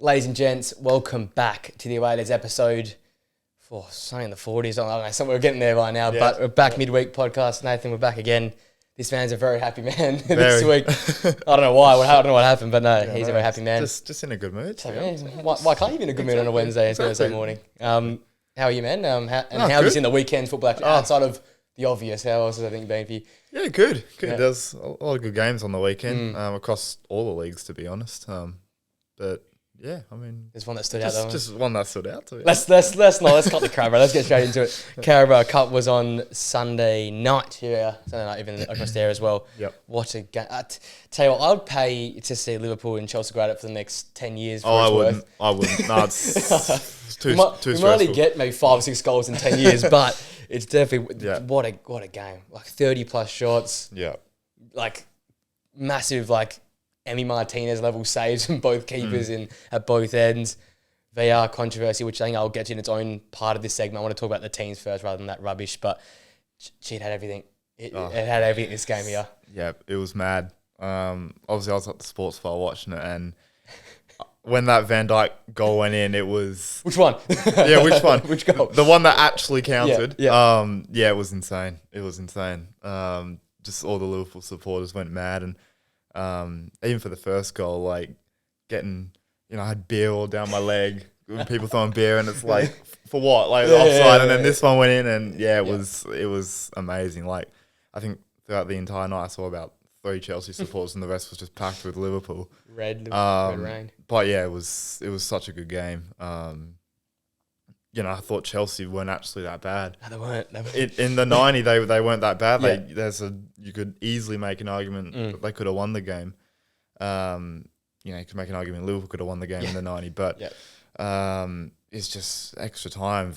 Ladies and gents, welcome back to the Away Days episode for something in the 40s. I don't know, somewhere we're getting there by now, but we're back midweek podcast. Nathan, we're back again. This man's a very happy man this week. I don't know why. I don't know what happened, but no, he's a very happy man. Just in a good mood. So, why can't you be in a good mood on a Wednesday and Thursday morning? How are you, man? How have you seen the weekend's football outside of the obvious? How else has everything been for you? Yeah, good. Yeah. There's a lot of good games on the weekend across all the leagues, to be honest. But yeah, I mean, there's one that stood out. Just one that stood out to me. Let's cut the Carabao. Let's get straight into it. Carabao Cup was on Sunday night. Yeah, Sunday night even across there as well. Yep. What a game! Tell you what, I would pay to see Liverpool and Chelsea go at it for the next 10 years. I wouldn't. No, it's too stressful. We might only get maybe 5 or 6 goals in 10 years, but it's definitely what a game. Like 30 plus shots. Yeah. Like massive Emi Martinez level saves from both keepers at both ends. VR controversy, which I think I'll get to in its own part of this segment. I want to talk about the teams first rather than that rubbish, but it had everything. It had everything in this game here. Yeah, it was mad. Obviously, I was at the sports bar watching it, and when that Van Dijk goal went in, it was... Which one? Yeah, which one? Which goal? The one that actually counted. Yeah. It was insane. It was insane. Just all the Liverpool supporters went mad, and even for the first goal, getting, I had beer all down my leg, people throwing beer, and it's like, for what? Offside, and then this one went in, and it was amazing. I think throughout the entire night, I saw about 3 Chelsea supporters, and the rest was just packed with Liverpool. Red rain. But yeah, it was such a good game. I thought Chelsea weren't actually that bad. No, they weren't. In the 90, they weren't that bad. You could easily make an argument that they could have won the game. You could make an argument Liverpool could have won the game in the 90, but it's just extra time.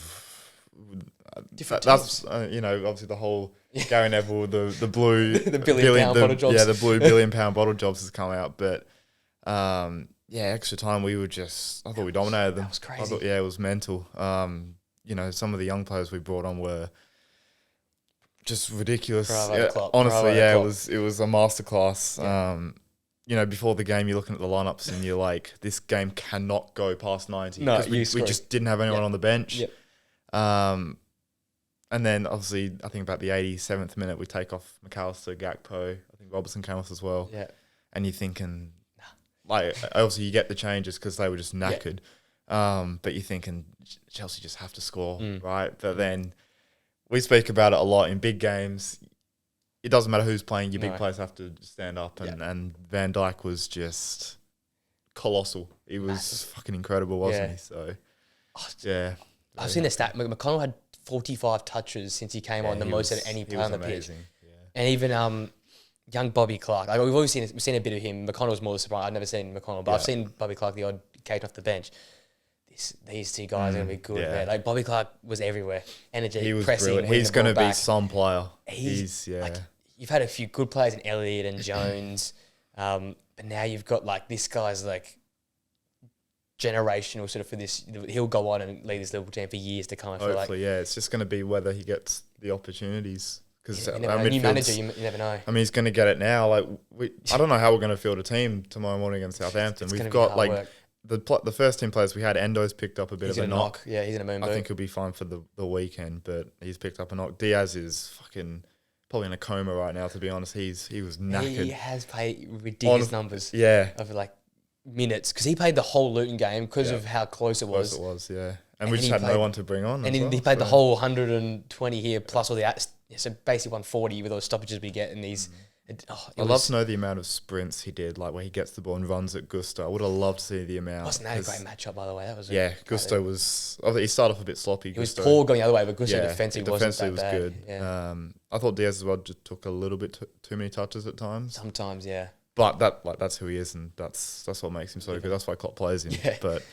Different That's obviously the whole Gary Neville, the blue the billion-pound bottle jobs. Yeah, the blue billion-pound bottle jobs has come out, but extra time, I thought we dominated them. That was crazy. I thought, it was mental. Some of the young players we brought on were just ridiculous. Honestly, it was a masterclass. Yeah. Before the game, you're looking at the lineups and you're like, this game cannot go past 90. No, we just didn't have anyone on the bench. Yep. And then obviously, I think about the 87th minute, we take off McAllister, Gakpo. I think Robertson came off as well. Yeah. And you're thinking, obviously you get the changes because they were just knackered. But you're thinking Chelsea just have to score, right? But then we speak about it a lot in big games. It doesn't matter who's playing. Your big players have to stand up. And Van Dijk was just colossal. He was fucking incredible, wasn't he? So, I've seen the stat. McConnell had 45 touches since he came on, the most at any player on the pitch. Yeah. And even young Bobby Clark. We've seen a bit of him. McConnell's more the surprise. I've never seen McConnell, but I've seen Bobby Clark the odd occasion off the bench. These 2 guys are going to be good, man. Bobby Clark was everywhere. Energy, he was pressing. Brilliant. He's going to be some player. You've had a few good players in Elliott and Jones, but now you've got this guy's generational sort of for this. He'll go on and lead this Liverpool team for years to come. Hopefully, it's just going to be whether he gets the opportunities. Because our new manager, you never know. I mean, he's going to get it now. I don't know how we're going to field a team tomorrow morning against Southampton. We've got the first team players we had. Endo's picked up a bit of a knock. Yeah, he's in a moon boot. I think he'll be fine for the weekend, but he's picked up a knock. Diaz is probably in a coma right now. To be honest, he was knackered. He has played ridiculous numbers. Yeah, of minutes because he played the whole Luton game because of how close it was. And we just had no one to bring on. And he played the whole 120 here plus all the so basically 140 with all the stoppages we get in these. I'd love to know the amount of sprints he did, where he gets the ball and runs at Gusto. I would have loved to see the amount. Wasn't that a great matchup, by the way? That was Gusto was. He started off a bit sloppy. He was poor going the other way, but Gusto defensively wasn't that was bad. Good. Yeah. I thought Diaz as well just took a little bit too many touches at times. Sometimes, yeah. But that's who he is, and that's what makes him so good. That's why Klopp plays him. Yeah. But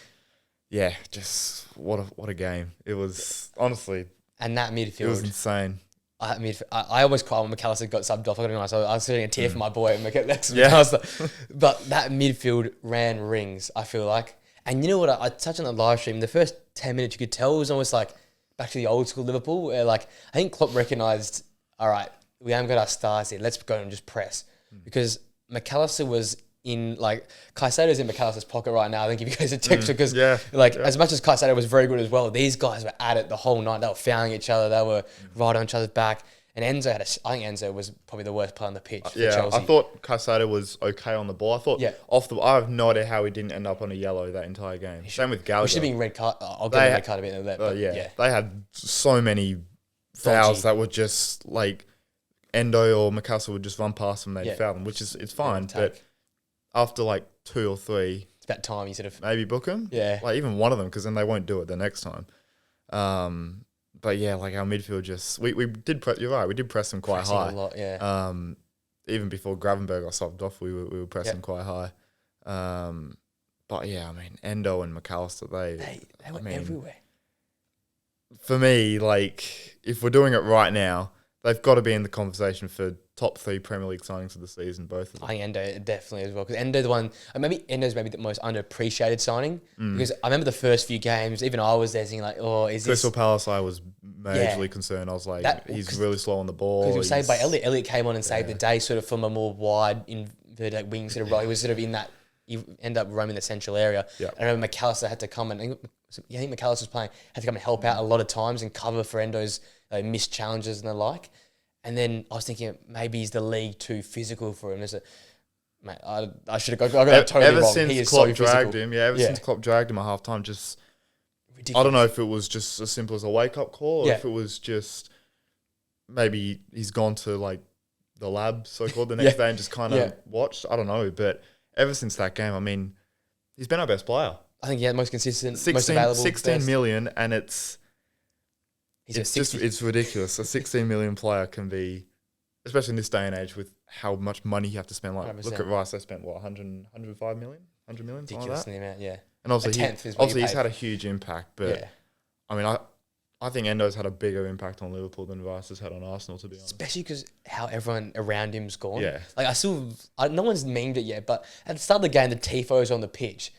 just what a game it was, honestly. And that midfield, it was insane. I almost cried when McAllister got subbed off. I got nice. I was sitting a tear for my boy McAllister. But that midfield ran rings, I feel like. And you know what? I touched on the live stream. The first 10 minutes, you could tell it was almost back to the old school Liverpool, where I think Klopp recognised, all right, we haven't got our stars here. Let's go and just press. Because McAllister was in like Caicedo's in McAllister's pocket right now. I think if you guys a texture because as much as Caicedo was very good as well, these guys were at it the whole night. They were fouling each other. They were right on each other's back. And Enzo I think Enzo was probably the worst player on the pitch for Chelsea. I thought Caicedo was okay on the ball. I thought I have no idea how he didn't end up on a yellow that entire game. Same with Gallagher. We should have been red card. I'll get a red card a bit in that. They had so many fouls that were just like Endo or McAllister would just run past them and they'd foul them, which is it's fine. But after like 2 or 3, it's about time you sort of maybe book them. Yeah, like even one of them because then they won't do it the next time. But yeah, like our midfield just we did press. You're right, we did press them quite high a lot. Yeah. Even before Gravenberg got subbed off, we were pressing quite high. But yeah, I mean Endo and McAllister, they were everywhere. For me, like if we're doing it right now, they've got to be in the conversation for top 3 Premier League signings of the season, both of them. I think Endo definitely as well. Because Endo's maybe the most underappreciated signing. Because I remember the first few games, even I was there thinking like, is Crystal Palace, I was majorly concerned. I was like, he's really slow on the ball. Because he was saved by Elliot. Elliot came on and saved the day sort of from a more wide inverted wing sort of role. He was sort of in that, he ended up roaming the central area. Yeah. I remember McAllister had to come and, I think McAllister was playing, had to come and help out a lot of times and cover for Endo's missed challenges and the like. And then I was thinking maybe he's the league too physical for him. Mate, I should have got that totally wrong. Since Klopp dragged him, since Klopp dragged him at half time, just ridiculous. I don't know if it was just as simple as a wake up call or if it was just maybe he's gone to like the lab, so called, the next day and just kind of watched. I don't know, but ever since that game, I mean, he's been our best player. I think most consistent, most available, 16 million, and it's ridiculous. A 16 million player can be, especially in this day and age with how much money you have to spend. Like, 100%. Look at Rice, they spent what, 105 million? 100 million? Ridiculous in the amount, yeah. And obviously he's had a huge impact, but I mean, I think Endo's had a bigger impact on Liverpool than Rice has had on Arsenal, to be honest. Especially because how everyone around him's gone. Yeah. Like no one's memed it yet, but at the start of the game, the tifos on the pitch.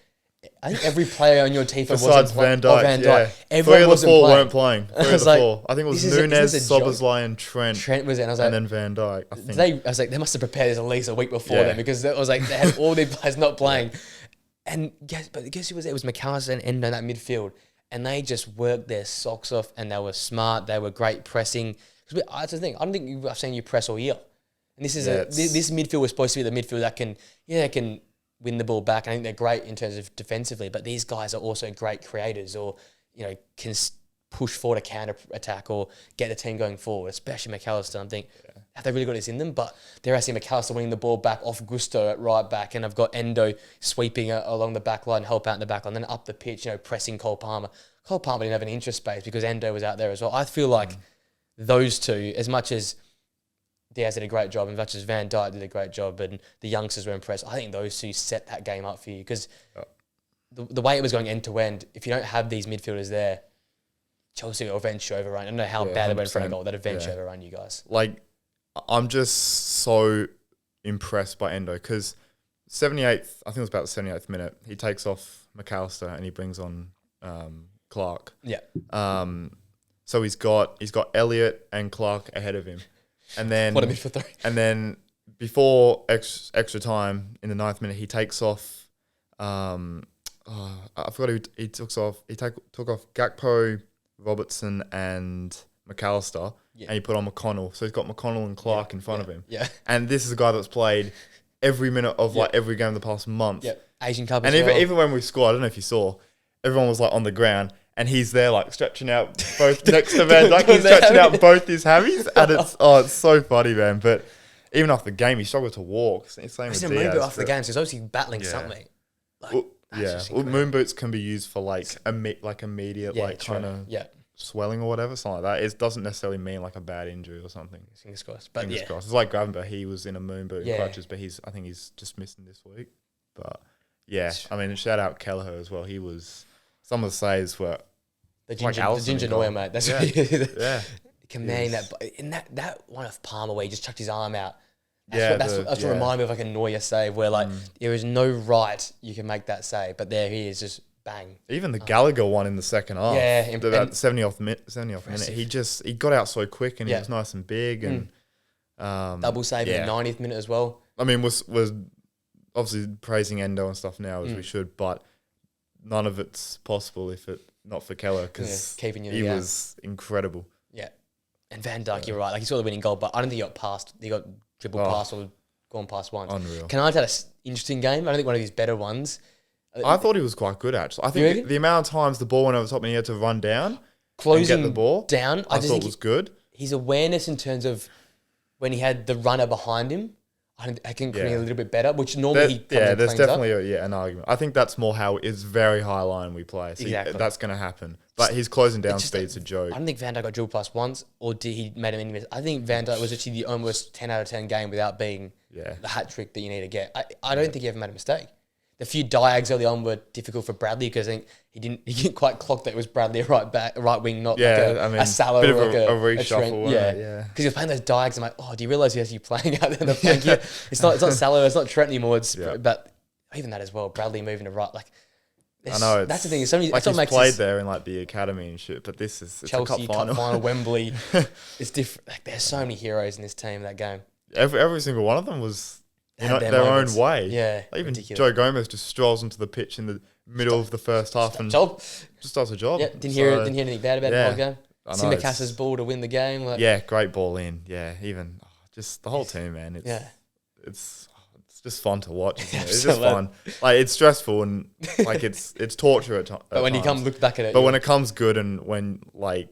I think every player on your tifo besides Van Dijk. Yeah. Everyone 3 of the 4 weren't playing. 3 of the 4. I think it was Nunes, Szoboszlai, and Trent. Trent was in. I was like, and then Van Dijk. I was like, they must have prepared this at least a week before then because it was like they had all their players not playing. And guess who was there? It was McAllister and Endo in that midfield. And they just worked their socks off and they were smart. They were great pressing. That's the thing. I don't think I've seen you press all year. And this is this midfield was supposed to be the midfield that can win the ball back. I think they're great in terms of defensively, but these guys are also great creators or, can push forward a counter attack or get the team going forward, especially McAllister. I think have they really got this in them? But they're actually McAllister winning the ball back off Gusto at right back, and I've got Endo sweeping along the back line, help out in the back line, then up the pitch, pressing Cole Palmer. Cole Palmer didn't have any interest space because Endo was out there as well. I feel like those two, as much as Diaz did a great job, and as much as Van Dijk did a great job, and the youngsters were impressed, I think those two set that game up for you because the way it was going end to end, if you don't have these midfielders there, Chelsea will eventually overrun. I don't know how bad they went in front of goal. That eventually overrun you guys. Like, I'm just so impressed by Endo because 78th, I think it was about the 78th minute, he takes off McAllister and he brings on Clark. Yeah. So he's got Elliot and Clark ahead of him. And then what a midfield three. And then before extra time in the 9th minute, he takes off I forgot who he took off. He took off Gakpo, Robertson and McAllister, and he put on McConnell. So he's got McConnell and Clark in front of him. Yeah. And this is a guy that's played every minute of like every game of the past month. Yeah. Asian Cup and as well. Even when we scored, I don't know if you saw, everyone was like on the ground and he's there like stretching out both next to Van Dijk. He's stretching out both his hammies and it's so funny, man. But even after the game, he struggled to walk. Same with Diaz. After the game, so he's obviously battling something. Moon boots can be used for like immediate kind of swelling or whatever, something like that. It doesn't necessarily mean like a bad injury or something. Fingers crossed. But Fingers crossed. It's like Gravenberg. He was in a moon boot and crutches, but I think he's just missing this week. But yeah, I mean, shout out Kelleher as well. He was, some of the saves were the ginger Neuer, mate. That's what he is. Commanding that, in that one of Palmer where he just chucked his arm out. That's what reminded me of like a Neuer save where like there is no right you can make that save, but there he is, just bang. Even the Gallagher one in the second half, about 70th minute, he got out so quick and he was nice and big and double save in the 90th minute as well. I mean, was obviously praising Endo and stuff now as we should, but none of it's possible if it not for Keller, because he was incredible. Yeah. And Van Dijk, you're right. Like, he saw the winning goal, but I don't think he got passed. He got dribbled past or gone past once. Unreal. Canales had an interesting game. I don't think one of his better ones. I thought he was quite good, actually. I think the amount of times the ball went over the top and he had to run down and get the ball down, I thought was good. His awareness in terms of when he had the runner behind him, I can create a little bit better, which normally he comes and there's definitely an argument. I think that's more how it's very high line we play. So exactly. That's going to happen. But his closing down speed's a joke. I don't think Van Dijk got dribbled past once, or did he made him any miss. I think Van Dijk was actually the almost 10 out of 10 game without being the hat trick that you need to get. I don't think he ever made a mistake. The few diags early on were difficult for Bradley because I think he didn't quite clock that it was Bradley a right wing, not a Salah bit or of a reshuffle. Because you're playing those diags, I'm like, oh, do you realise you're actually playing out there in the flank here? It's not Salah, it's not Trent anymore. But even that as well, Bradley moving to right, like. I know. That's the thing. Like he's played there in like the academy and shit, but this is Chelsea a cup final. Wembley. It's different. Like, there's so many heroes in this team that game. Every single one of them was their own way. Yeah, like even Joe Gomez just strolls into the pitch in the middle of the first half and just does a job. Yeah, didn't hear anything bad about the whole game. Simicas's ball to win the game. Like, great ball in. Yeah, even just the whole team, man. It's just fun to watch. Isn't it? It's just fun. Like, it's stressful and like it's torture at times. But when you come look back at it, but when it comes good and when like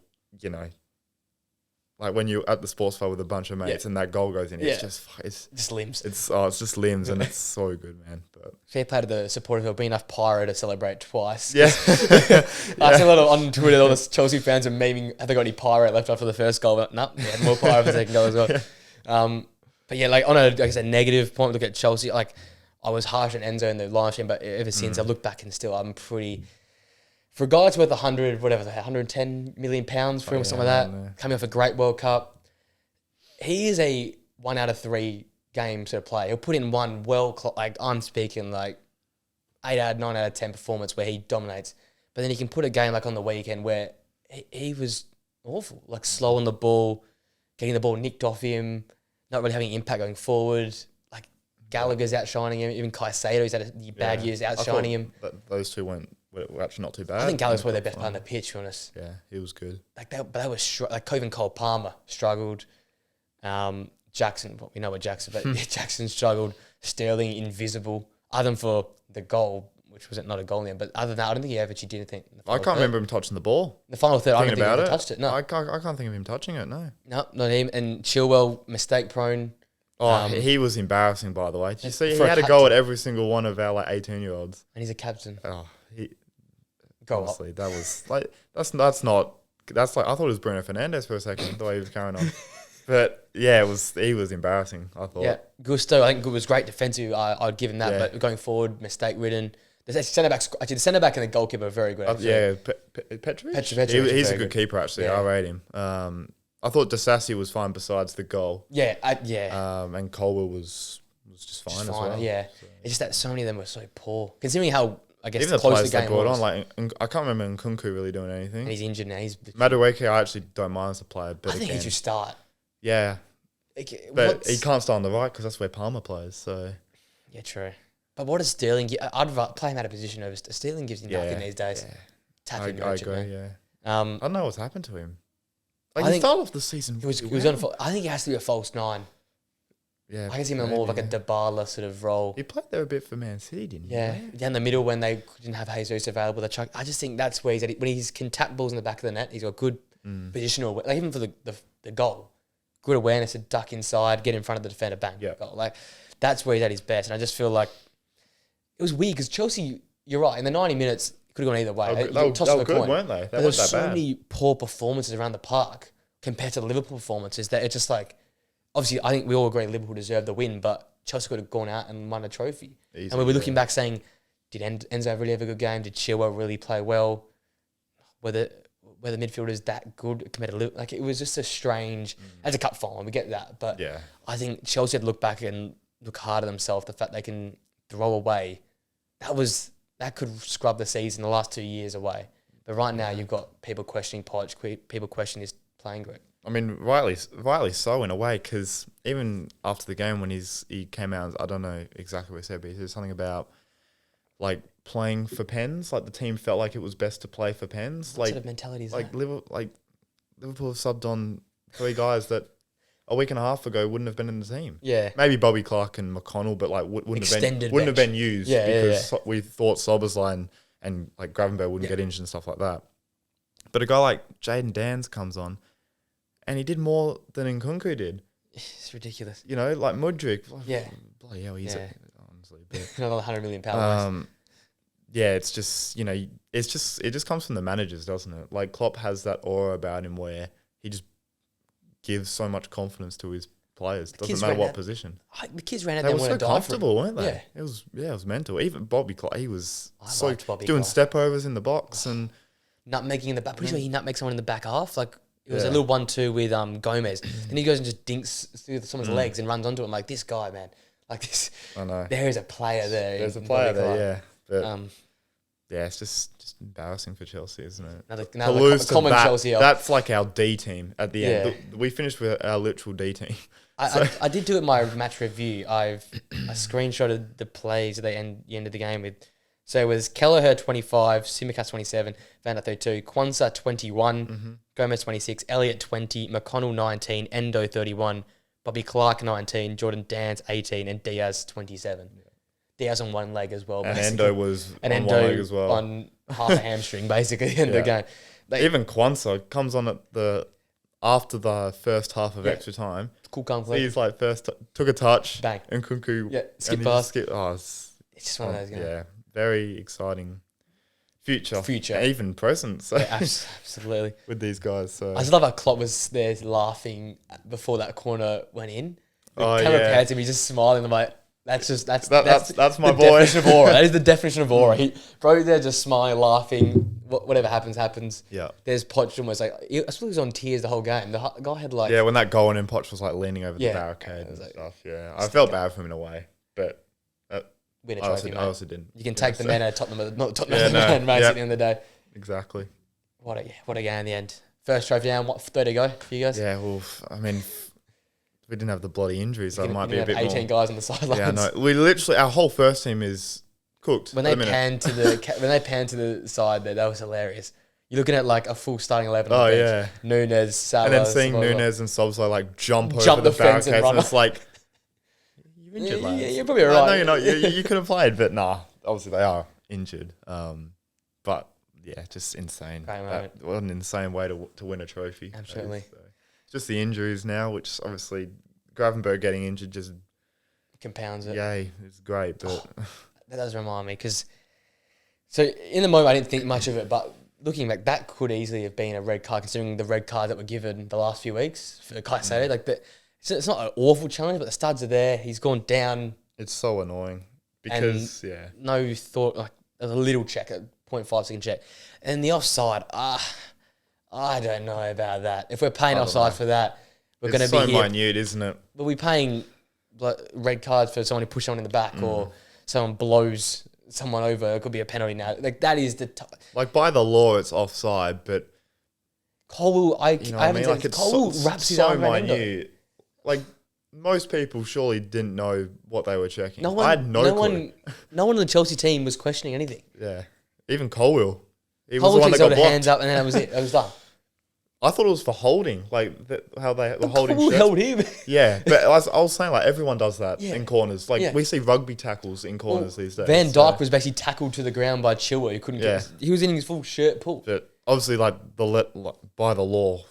when you're at the sports bar with a bunch of mates and that goal goes in, it's just limbs. It's just limbs and it's so good, man. But fair play to the supporters who've been enough pyro to celebrate twice. Yeah. I see a lot of on Twitter, all the Chelsea fans are memeing, have they got any pyro left after the first goal? But no, they had more pyro for the second goal as well. But yeah, like on a negative point, look at Chelsea. Like, I was harsh on Enzo in the live stream, but ever since I look back and still, I'm pretty. For a guy that's worth 110 million pounds for him or something like that, coming off a great World Cup, he is a 1 out of 3 game sort of player. He'll put in one I'm speaking like 8 out, 9 out of 10 performance where he dominates. But then he can put a game like on the weekend where he was awful, like slow on the ball, getting the ball nicked off him, not really having impact going forward. Like, Gallagher's outshining him. Even Caicedo's had a bad years outshining him. Those two were actually not too bad. I think Gallagher's probably their best player on the pitch, to be honest. Yeah, he was good. Like, but that was like even Cole Palmer struggled. Jackson, well, we know what Jackson, but Jackson struggled. Sterling invisible, other than for the goal, which was not a goal in the end. But other than that, I don't think he ever actually did anything. I can't remember him touching the ball. The final third, I don't think he ever touched it. No, I can't think of him touching it. No, not him. And Chilwell, mistake prone. Oh, he was embarrassing, by the way. Did you see? He had a go at every single one of our 18-year-olds. And he's a captain. Oh, honestly, that was like that's like I thought it was Bruno Fernandes for a second, the way he was carrying on. But yeah, he was embarrassing, I thought. Yeah, Gusto, I think it was great defensive. I'd give him that, but going forward, mistake ridden. The centre back and the goalkeeper are very good. Petrovic. He's a good keeper, actually. I rate him. I thought Disasi was fine besides the goal. Yeah. And Colwell was just fine as well. Yeah, so. It's just that so many of them were so poor, considering how even the close players the game brought was. On, like I can't remember Nkunku really doing anything. And he's injured now. Madueke, I actually don't mind as a player, but I think he should start. Yeah, but he can't start on the right because that's where Palmer plays. So yeah, true. But what does Sterling give? I'd rather play him out of position over Sterling. Gives you nothing these days. Yeah. I agree. Man. Yeah. I don't know what's happened to him. Like, I he started off the season. He was on. I think he has to be a false 9. Yeah, I can see him more of like a Dybala sort of role. He played there a bit for Man City, didn't he? Yeah, down the middle when they didn't have Jesus available. I just think that's where he's at. When he can tap balls in the back of the net, he's got good positional. Like, even for the goal, good awareness to duck inside, get in front of the defender, bang, goal. Like, that's where he's at his best. And I just feel like it was weird because Chelsea, you're right, in the 90 minutes, it could have gone either way. They were good, weren't they? There were so many poor performances around the park compared to the Liverpool performances that it's just like, obviously, I think we all agree Liverpool deserved the win, but Chelsea could have gone out and won a trophy. Easily, and we were looking back saying, did Enzo really have a good game? Did Chilwell really play well? Were the midfielders that good compared to Liverpool? Like, it was just a strange... As a cup final, we get that. But I think Chelsea had to look back and look hard at themselves. The fact they can throw away, that could scrub the season the last 2 years away. But right now, you've got people questioning Poch, people questioning his playing group. I mean, rightly so in a way, because even after the game when he came out, I don't know exactly what he said, but he said something about like playing for pens. Like the team felt like it was best to play for pens. What sort of mentality is that? Liverpool have subbed on 3 guys that a week and a half ago wouldn't have been in the team. Yeah, maybe Bobby Clark and McConnell, but like wouldn't have been used because we thought Sobersley and like Gravenberg wouldn't get injured and stuff like that. But a guy like Jaden Dans comes on, and he did more than Nkunku did. It's ridiculous. You know, like Mudryk. Bloody hell, honestly. But, another £100 million. Yeah, it's just, you know, it just comes from the managers, doesn't it? Like Klopp has that aura about him where he just gives so much confidence to his players. Doesn't matter what position. The kids ran out there. They were so comfortable, weren't they? Yeah, it was mental. Even Bobby Clark, he was doing step overs in the box and nutmegging in the back. Pretty sure he nutmegged someone in the back half. Like it was a little 1-2 with Gomez, and he goes and just dinks through someone's legs and runs onto him. Like this guy, man. Like this. I know. There is a player there. There's a player there, yeah. But yeah, it's just embarrassing for Chelsea, isn't it? Another common Chelsea. That's like our D team at the end. We finished with our literal D team. I did do it in my match review. I screenshotted the plays at the end of the game with. So it was Kelleher 25, Tsimikas 27, Van der 32, Kwanzaa 21, Gomez 26, Elliott 20, McConnell 19, Endo 31, Bobby Clark 19, Jordan Dans 18, and Diaz 27. Yeah. Diaz on one leg as well. And basically. Endo was on one leg as well. On half a hamstring, basically, at the end of the game. Even Kwanzaa comes on after the first half of extra time. Cool conflict. He's like took a touch. Bang. And Nkunku. Skip past. It's just one of those games. Yeah. Very exciting future, and even present. So absolutely with these guys. So I just love how Klopp was there laughing before that corner went in. Pans him, he's just smiling. I'm like, that's my boy. Definition of aura. That is the definition of aura. Bro, they're just smiling, laughing. Whatever happens. Yeah. Poch almost like I suppose he was on tears the whole game. The guy had like when that goal went in, Poch was like leaning over the barricade and stuff. Yeah, I felt bad for him in a way, but. Win a trophy, I also didn't. You can take the man out of Tottenham, not Tottenham man race at the end of the day. Exactly. What a game in the end. First trophy down, 30 to go for you guys? Yeah, well, I mean, if we didn't have the bloody injuries, that might be a bit 18 more. 18 guys on the sidelines. Yeah, no. We literally, our whole first team is cooked. When they panned to the side there, that was hilarious. You're looking at like a full starting 11 on the bench. Nunes, Salah, and then seeing Nunes and Soboslai like jump over the barricades and it's like, injured, lads. Yeah, you're probably right. No, you're not. You could have played, but nah. Obviously, they are injured. But yeah, just insane. What an insane way to win a trophy. Absolutely. Just the injuries now, which obviously Gravenberg getting injured just compounds it. Yay, it's great. But that does remind me because so in the moment I didn't think much of it, but looking back, that could easily have been a red card considering the red card that were given the last few weeks for Caicedo. Like that. It's not an awful challenge, but the studs are there. He's gone down. It's so annoying because, no thought, like there's a little check, a 0.5 second check. And the offside, I don't know about that. If we're paying offside for that, we're going to be so minute, isn't it? But we're paying red cards for someone who pushes someone in the back or someone blows someone over. It could be a penalty now. Like that is like by the law, it's offside, but Cole, I haven't seen like Cole wraps his arm around minute. Like, most people surely didn't know what they were checking. I had no clue. No one on the Chelsea team was questioning anything. Yeah. Even Colwill. He was the one that got blocked. Hands up and then that was it. It was done. I thought it was for holding, like how they were holding Colwill held him. Yeah, but I was saying, like, everyone does that in corners. Like, we see rugby tackles in corners these days. Van Dijk was basically tackled to the ground by Chilwell. He couldn't get he was in his full shirt pull. But obviously, like, by the law,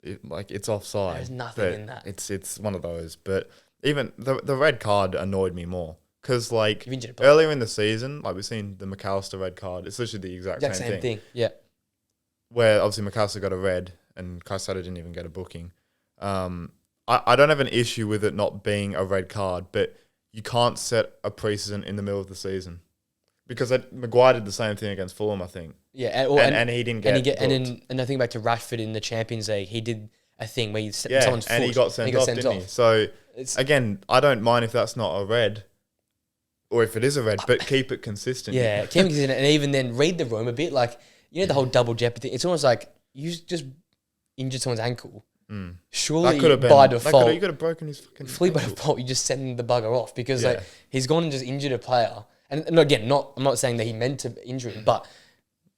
it's offside. There's nothing in that. It's one of those. But even the red card annoyed me more because like earlier in the season, like we've seen the McAllister red card. It's literally the exact same thing. Yeah. Where obviously McAllister got a red and Caicedo didn't even get a booking. I don't have an issue with it not being a red card, but you can't set a precedent in the middle of the season. Because Maguire did the same thing against Fulham, I think. Yeah, and he didn't get and I think back to Rashford in the Champions League, he did a thing where he stepped someone's foot. And he got sent off, didn't he? So, again, I don't mind if that's not a red, or if it is a red, but keep it consistent. Yeah, keep it consistent, and even then read the room a bit. Like, you know the whole double jeopardy thing? It's almost like you just injured someone's ankle. Surely That could have been by default, he could have broken his fucking. fully by default, you just send the bugger off because like he's gone and just injured a player. And again, I'm not saying that he meant to injure him, but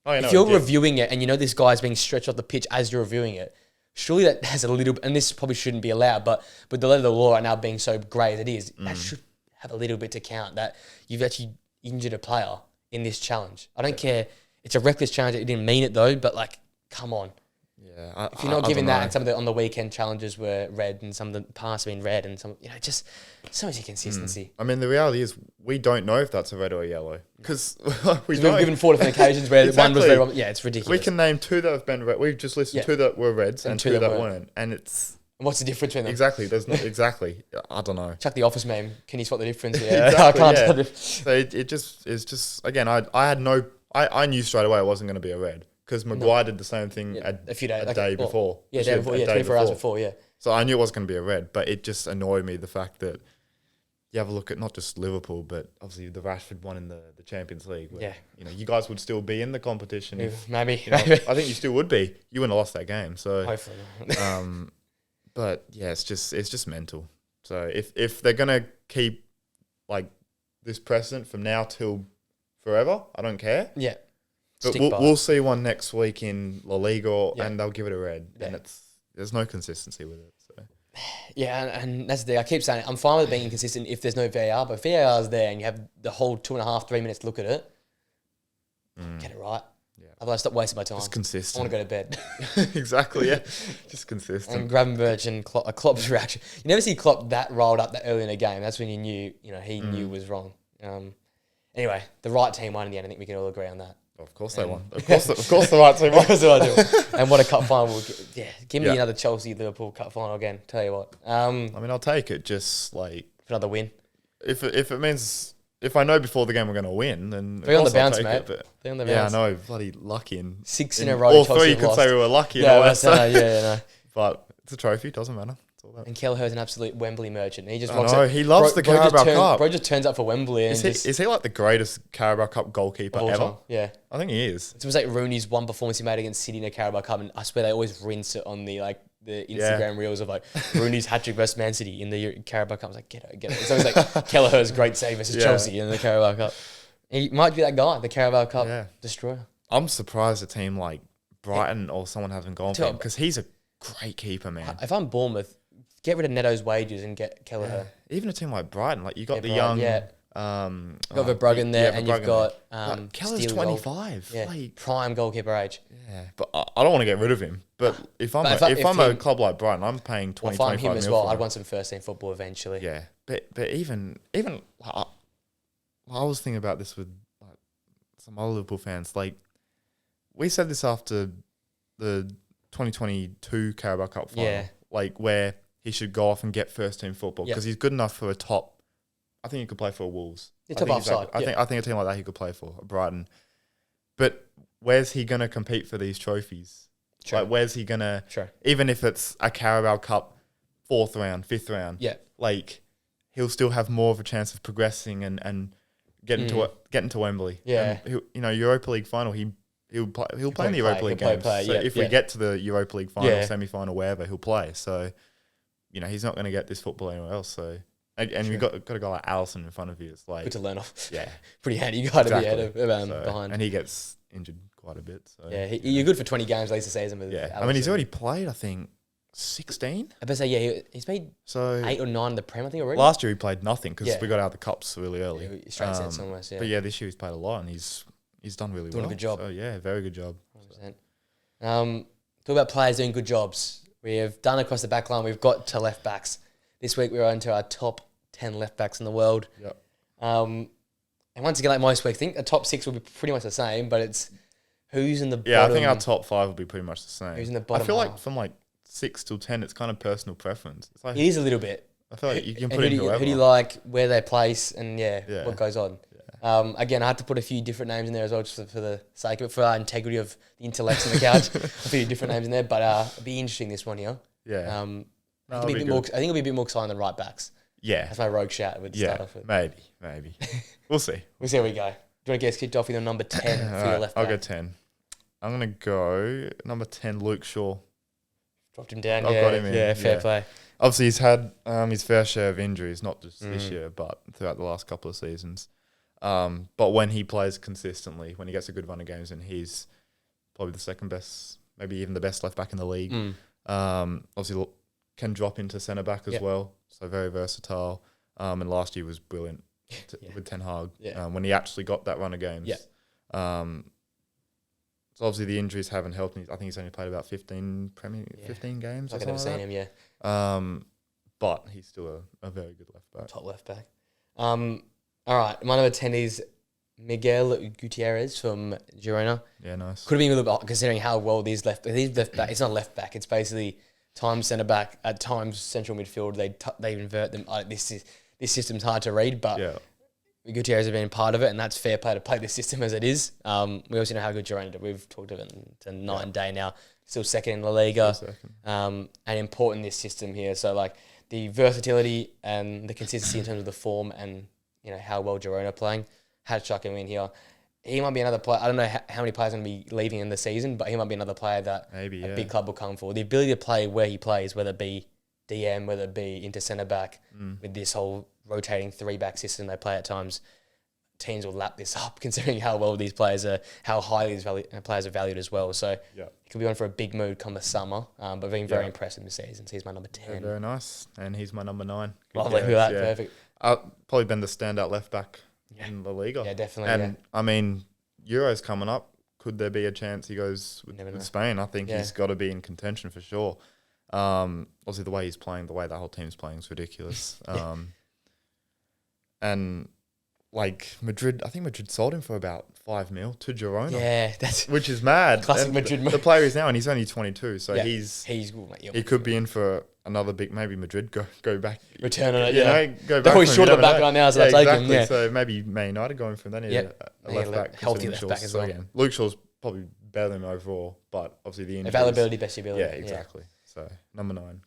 if you're reviewing it and you know this guy's being stretched off the pitch as you're reviewing it, surely that has a little. And this probably shouldn't be allowed, but with the letter of the law right now being so grey as it is, that should have a little bit to count that you've actually injured a player in this challenge. I don't care. It's a reckless challenge. It didn't mean it though, but like, come on. Yeah, if you're not giving that, and some of the on the weekend challenges were red, and some of the past have been red, and some just so much inconsistency. I mean, the reality is we don't know if that's a red or a yellow because we've given 4 different occasions where one was red. Yeah, it's ridiculous. We can name 2 that have been red. We've just listed 2 that were reds and 2 that weren't, and it's. What's the difference between them? Exactly. There's not exactly. I don't know. Chuck the Office meme. Can you spot the difference? Yeah, exactly, I can't. So it just is just again. I knew straight away it wasn't going to be a red. Because Maguire did the same thing a day before. Yeah, day before. Yeah, 24 hours before, yeah. So I knew it was going to be a red, but it just annoyed me, the fact that you have a look at not just Liverpool, but obviously the Rashford one in the Champions League. Where, you guys would still be in the competition. Maybe. I think you still would be. You wouldn't have lost that game. So hopefully. But yeah, it's just mental. So if they're going to keep like this precedent from now till forever, I don't care. Yeah. But we'll see one next week in La Liga, and they'll give it a red. Yeah. And there's no consistency with it. So. Yeah, and that's the thing. I keep saying it. I'm fine with being inconsistent if there's no VAR, but if VAR is there and you have the whole 2.5, 3 minutes to look at it, get it right. Yeah. Otherwise, stop wasting my time. Just consistent. I want to go to bed. Exactly, yeah. Just consistent. And Gravenberch and Klopp's reaction. You never see Klopp that rolled up that early in a game. That's when you knew, he knew was wrong. Anyway, the right team won in the end. I think we can all agree on that. Of course they won. Of course the right team won. And what a cup final. Give me another Chelsea-Liverpool cup final again. Tell you what. I mean, I'll take it just like... another win. If it means... If I know before the game we're going to win, then... Be on the bounce, mate. Be on the bounce. Yeah, I know. Bloody lucky. 6 in a row. All 3 could say we were lucky. Yeah. But it's a trophy. Doesn't matter. And Kelleher's an absolute Wembley merchant. He just walks he loves the Carabao Cup. Bro just turns up for Wembley. And is he like the greatest Carabao Cup goalkeeper ever? Time. Yeah. I think he is. It was like Rooney's one performance he made against City in a Carabao Cup, and I swear they always rinse it on the Instagram reels of like Rooney's hat-trick versus Man City in the Carabao Cup. I was like, get it. It's always like Kelleher's great save versus Chelsea in the Carabao Cup. He might be that guy, the Carabao Cup destroyer. I'm surprised a team like Brighton or someone hasn't gone for him because he's a great keeper, man. If I'm Bournemouth, get rid of Neto's wages and get Kelleher. Yeah. Even a team like Brighton, like you got the young... got Verbruggen there, and you've got Kelleher's 25. Yeah, prime goalkeeper age. Yeah, but I don't want to get rid of him. But if I'm a club like Brighton, I'm paying 20, if I'm 25 him as well, I'd want some first team football eventually. Yeah, but even I was thinking about this with like, some other Liverpool fans. Like we said this after the 2022 Carabao Cup final, like where he should go off and get first team football because he's good enough for a top. I think he could play for Wolves. I think a team like that he could play for Brighton. But where's he gonna compete for these trophies? True. Like where's he gonna? Even if it's a Carabao Cup 4th round, 5th round, like he'll still have more of a chance of progressing and getting to Wembley. Yeah, and Europa League final. He'll play in the Europa League games. So if we get to the Europa League final, semi-final, wherever, he'll play. So he's not going to get this football anywhere else. So. And you've got a guy like Alisson in front of you. It's like good to learn off. Yeah, pretty handy guy to be ahead of behind. And he gets injured quite a bit. So you're good for 20 games at least a season. With I mean, he's already played. I think 16. I bet say he's made 8 or 9 in the Prem. I think already. Last year he played nothing because we got out of the cups really early. Straight sets almost. Yeah. But this year he's played a lot and he's done really well. Doing a good job. So very good job. 100%. Talk about players doing good jobs. We have done across the back line. We've got to left backs. This week we're on to our top 10 left backs in the world. Yep. And once again, like most weeks, I think the top 6 will be pretty much the same, but it's who's in the bottom. Yeah, I think our top 5 will be pretty much the same. Who's in the bottom? I feel like from like 6 till 10, it's kind of personal preference. It's like, it is a little bit. I feel like you can put in whoever. Who do you like, where they place, and what goes on. Yeah. Again, I had to put a few different names in there as well, just for the sake of it, for our integrity of the intellects on the couch. A few different names in there, but it'll be interesting this one here. Yeah. I think it'll be a bit more exciting than right backs. Yeah. That's my rogue shout with start off with. Maybe. We'll see. We'll see how we go. Do you want to get us kicked off with your number 10 for your left back? I'll go 10. I'm going to go number 10, Luke Shaw. Dropped him down. I've got him in. Yeah, fair play. Obviously, he's had his fair share of injuries, not just this year, but throughout the last couple of seasons. But when he plays consistently, when he gets a good run of games, and he's probably the second best, maybe even the best left back in the league. Obviously, can drop into centre back as well, so very versatile. And last year was brilliant with Ten Hag when he actually got that run of games. So obviously the injuries haven't helped him. I think he's only played about 15 games. I've never seen him. But he's still a very good left back. Top left back. All right, my number 10 is Miguel Gutierrez from Girona. Yeah, nice. Could have been a little bit, considering how well these left back. It's not left back. It's basically times centre back, at times central midfield. They invert them. This system's hard to read, but Gutierrez has been part of it, and that's fair play to play the system as it is. We also know how good Girona did. We've talked about it to night and day now. Still second in La Liga, and important this system here. So like the versatility and the consistency in terms of the form and how well Girona are playing. Had to chuck him in here. He might be another player. I don't know how many players are going to be leaving in the season, but he might be another player that a big club will come for. The ability to play where he plays, whether it be DM, whether it be into centre back, with this whole rotating 3-back system they play at times, teams will lap this up considering how well these players are, how highly these players are valued as well. So he could be on for a big mood come the summer, but being very impressive this season. So he's my number 10. Yeah, very nice. And he's my number 9. Lovely, look at that, perfect. Probably been the standout left back in La Liga. Yeah, definitely. And I mean, Euros coming up. Could there be a chance he goes with Spain? I think he's got to be in contention for sure. Obviously, the way he's playing, the way that whole team's playing is ridiculous. And like Madrid, I think Madrid sold him for about 5 mil to Girona. Yeah, which is mad. Classic Madrid. The player he's now, and he's only 22, so he could be in for another big. Maybe Madrid go back, return on it. Go back. They're always short of the back right now, so they'll take him. Yeah, so maybe Man United going for them. They need a left back, healthy left back as well. Again, Luke Shaw's probably better than him overall, but obviously the injuries, availability, best ability. Yeah, exactly. So number 9.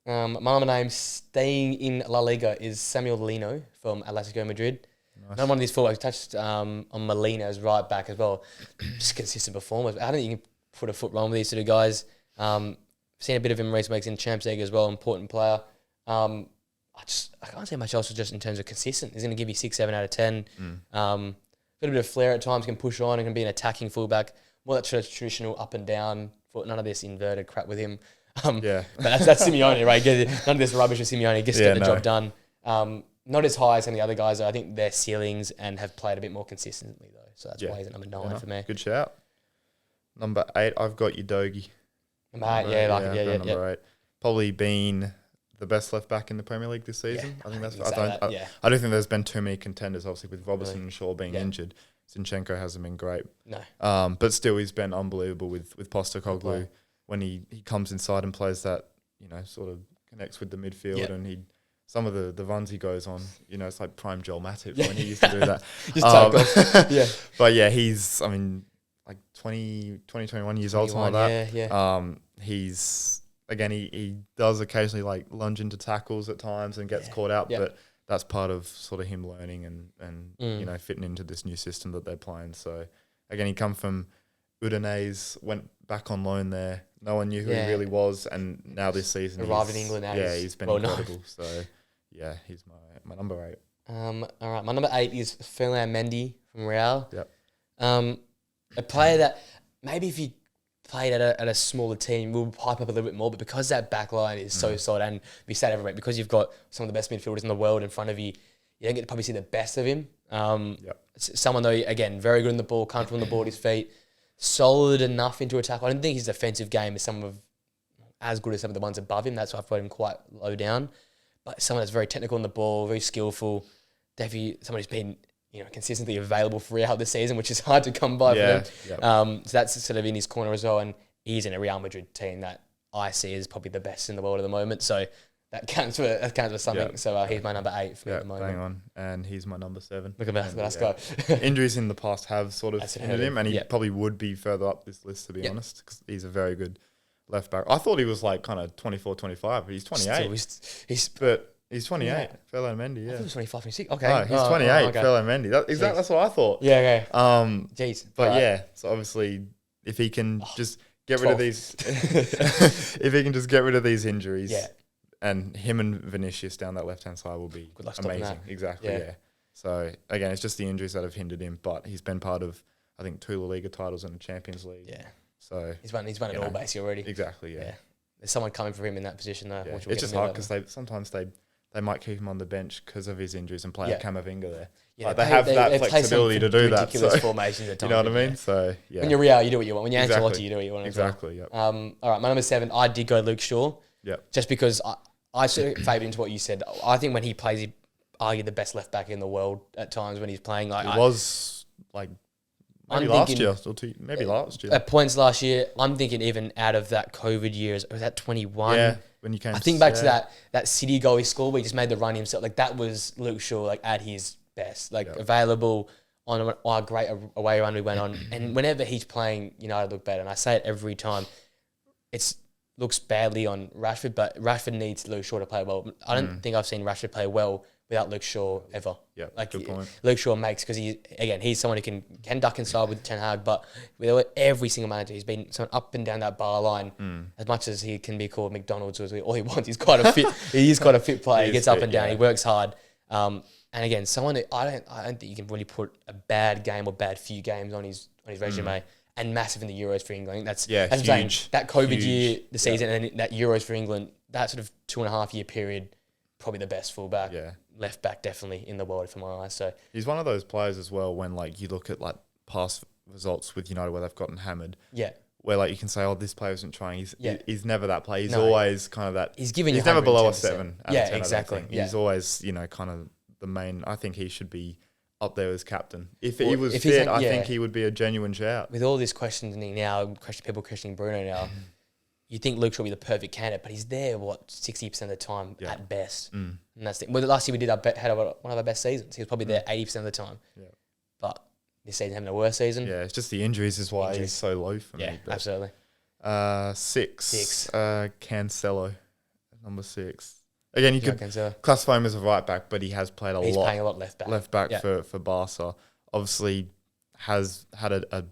My number 9, staying in La Liga, is Samuel Lino from Atletico Madrid. Nice. Another one of these fullbacks touched on Molina as right back as well. Just consistent performance. I don't think you can put a foot wrong with these sort of guys. Seen a bit of him recent weeks in Champions League as well. Important player. I can't say much else just in terms of consistent. He's going to give you 6, 7 out of 10. Got a bit of flair at times. Can push on and can be an attacking fullback. More that traditional up and down foot. None of this inverted crap with him. But that's Simeone, right? None of this rubbish with Simeone. Just get the job done. Not as high as some of the other guys. I think their ceilings and have played a bit more consistently though. So that's why he's at number 9 for me. Good shout. Number 8, I've got Udogie. Number 8, number 8. Probably been the best left back in the Premier League this season. I think that's. I don't think there's been too many contenders. Obviously, with Robertson and Shaw being injured, Zinchenko hasn't been great. No. But still, he's been unbelievable with Postecoglou when he comes inside and plays that, sort of connects with the midfield and some of the runs he goes on, it's like prime Joel Matip when he used to do that. But he's, like 20, 21 years old, something like that. He's, again, he does occasionally like lunge into tackles at times and gets caught out, but that's part of sort of him learning and fitting into this new system that they're playing. So, again, he come from Udinese, went back on loan there. No one knew who he really was, and now this season arrived in England. He's been incredible. So, he's my number 8. All right, my number 8 is Ferland Mendy from Real. Yep. A player that maybe if you played at a smaller team, will hype up a little bit more, but because that back line is so solid and be sad everywhere, because you've got some of the best midfielders in the world in front of you, you don't get to probably see the best of him. Someone, though, again, very good on the ball, comfortable on the ball at his feet, solid enough into a tackle. I don't think his defensive game is as good as some of the ones above him. That's why I've put him quite low down. But someone that's very technical on the ball, very skillful. Definitely someone who's been consistently available for Real this season, which is hard to come by for them. So that's sort of in his corner as well. And he's in a Real Madrid team that I see as probably the best in the world at the moment. So that counts for something. So he's my number 8 for me at the moment. Bang on. And he's my number 7. Look at that. Let's go. Injuries in the past have sort of hindered him, and he probably would be further up this list, to be honest, because he's a very good left back. I thought he was like kind of 24, 25, but he's 28. Still, he's 28. Yeah. Ferland Mendy, I thought he was 25, 26. Okay. No, he's 28. Ferland Mendy. That's what I thought. Yeah. Okay. Jeez. But so obviously, if he can just get rid of these, if he can just get rid of these injuries, and him and Vinicius down that left-hand side will be amazing. Exactly, yeah. So, again, it's just the injuries that have hindered him, but he's been part of, I think, 2 La Liga titles and a Champions League. Yeah. So he's won it all basically already. Exactly, yeah. There's someone coming for him in that position though. Yeah. It's just hard because sometimes they might keep him on the bench because of his injuries and play Camavinga there. Yeah, like they have that flexibility to do that. Ridiculous formations at times. You know what I mean? So, yeah. When you're Real, you do what you want. When you're Ancelotti, you do what you want. Exactly, yeah. All right, my number 7, I did go Luke Shaw. Yep. Just because I sort of favoured into what you said. I think when he plays, he's arguably the best left back in the world at times when he's playing. Like it was like maybe last year. At points last year, I'm thinking even out of that COVID year, was that 21? Yeah, when you came. I think back to that City goal he scored where he just made the run himself. Like that was Luke Shaw, like at his best, like available on a great away run we went on. And whenever he's playing, United look better. And I say it every time. Looks badly on Rashford, but Rashford needs Luke Shaw to play well. I don't think I've seen Rashford play well without Luke Shaw ever. Yeah, like good point. Luke Shaw makes, because he's someone who can duck inside with Ten Hag, but with every single manager, he's been someone up and down that bar line. As much as he can be called McDonald's, all he wants, he's quite a fit. He is quite a fit player. He gets up and down. He works hard. And again, someone that I don't think you can really put a bad game or bad few games on his resume. And massive in the Euros for England. That's huge. That COVID year, the season, and that Euros for England, that sort of 2.5 year period, probably the best fullback, left back definitely in the world for my eyes. So he's one of those players as well. When like you look at like past results with United where they've gotten hammered, where like you can say, oh, this player isn't trying. He's never that player. He's always kind of that. He's never below a 7. Out of 10, exactly. He's always kind of the main. I think he should be up there as captain. If he was fit, I think he would be a genuine shout. With all this questioning now, people questioning Bruno now, you think Luke should be the perfect candidate, but he's there, 60% of the time at best. And that's the thing. Well, last year we had one of our best seasons. He was probably there 80% of the time. Yeah. But this season having a worse season. Yeah, it's just the injuries is why he's so low for me. Yeah, absolutely. 6. Cancelo, number 6. Again, you could classify him as a right back, but he has played a lot. He's playing a lot left back. For Barca. Obviously, has had a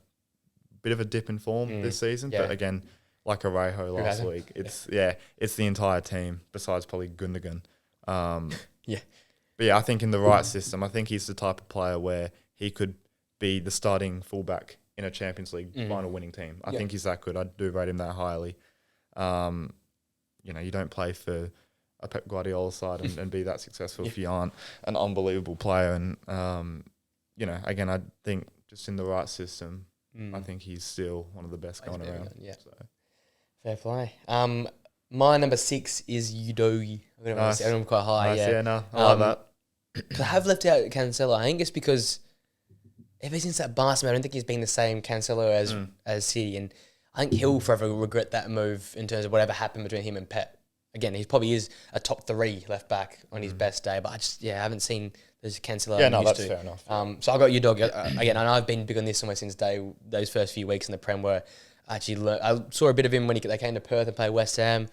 bit of a dip in form this season, but again, like Arejo last week, it's the entire team besides probably Gundogan. But I think in the right system, I think he's the type of player where he could be the starting fullback in a Champions League final winning team. I think he's that good. I do rate him that highly. You don't play for a Pep Guardiola side and be that successful if you aren't an unbelievable player. And, again, I think just in the right system, I think he's still one of the best going around. So. Fair play. My number 6 is Udogi. I'm quite high. Nice. I like that. I have left out Cancelo. I think it's because ever since that Barca, I don't think he's been the same Cancelo as City. And I think he'll forever regret that move in terms of whatever happened between him and Pep. Again, he probably is a top 3 left back on his best day, but I just haven't seen this Cancelo. Yeah, no, that's fair enough. So I got Udogi again, and I've been big on this almost since those first few weeks in the Prem, where I saw a bit of him when they came to Perth and played West Ham.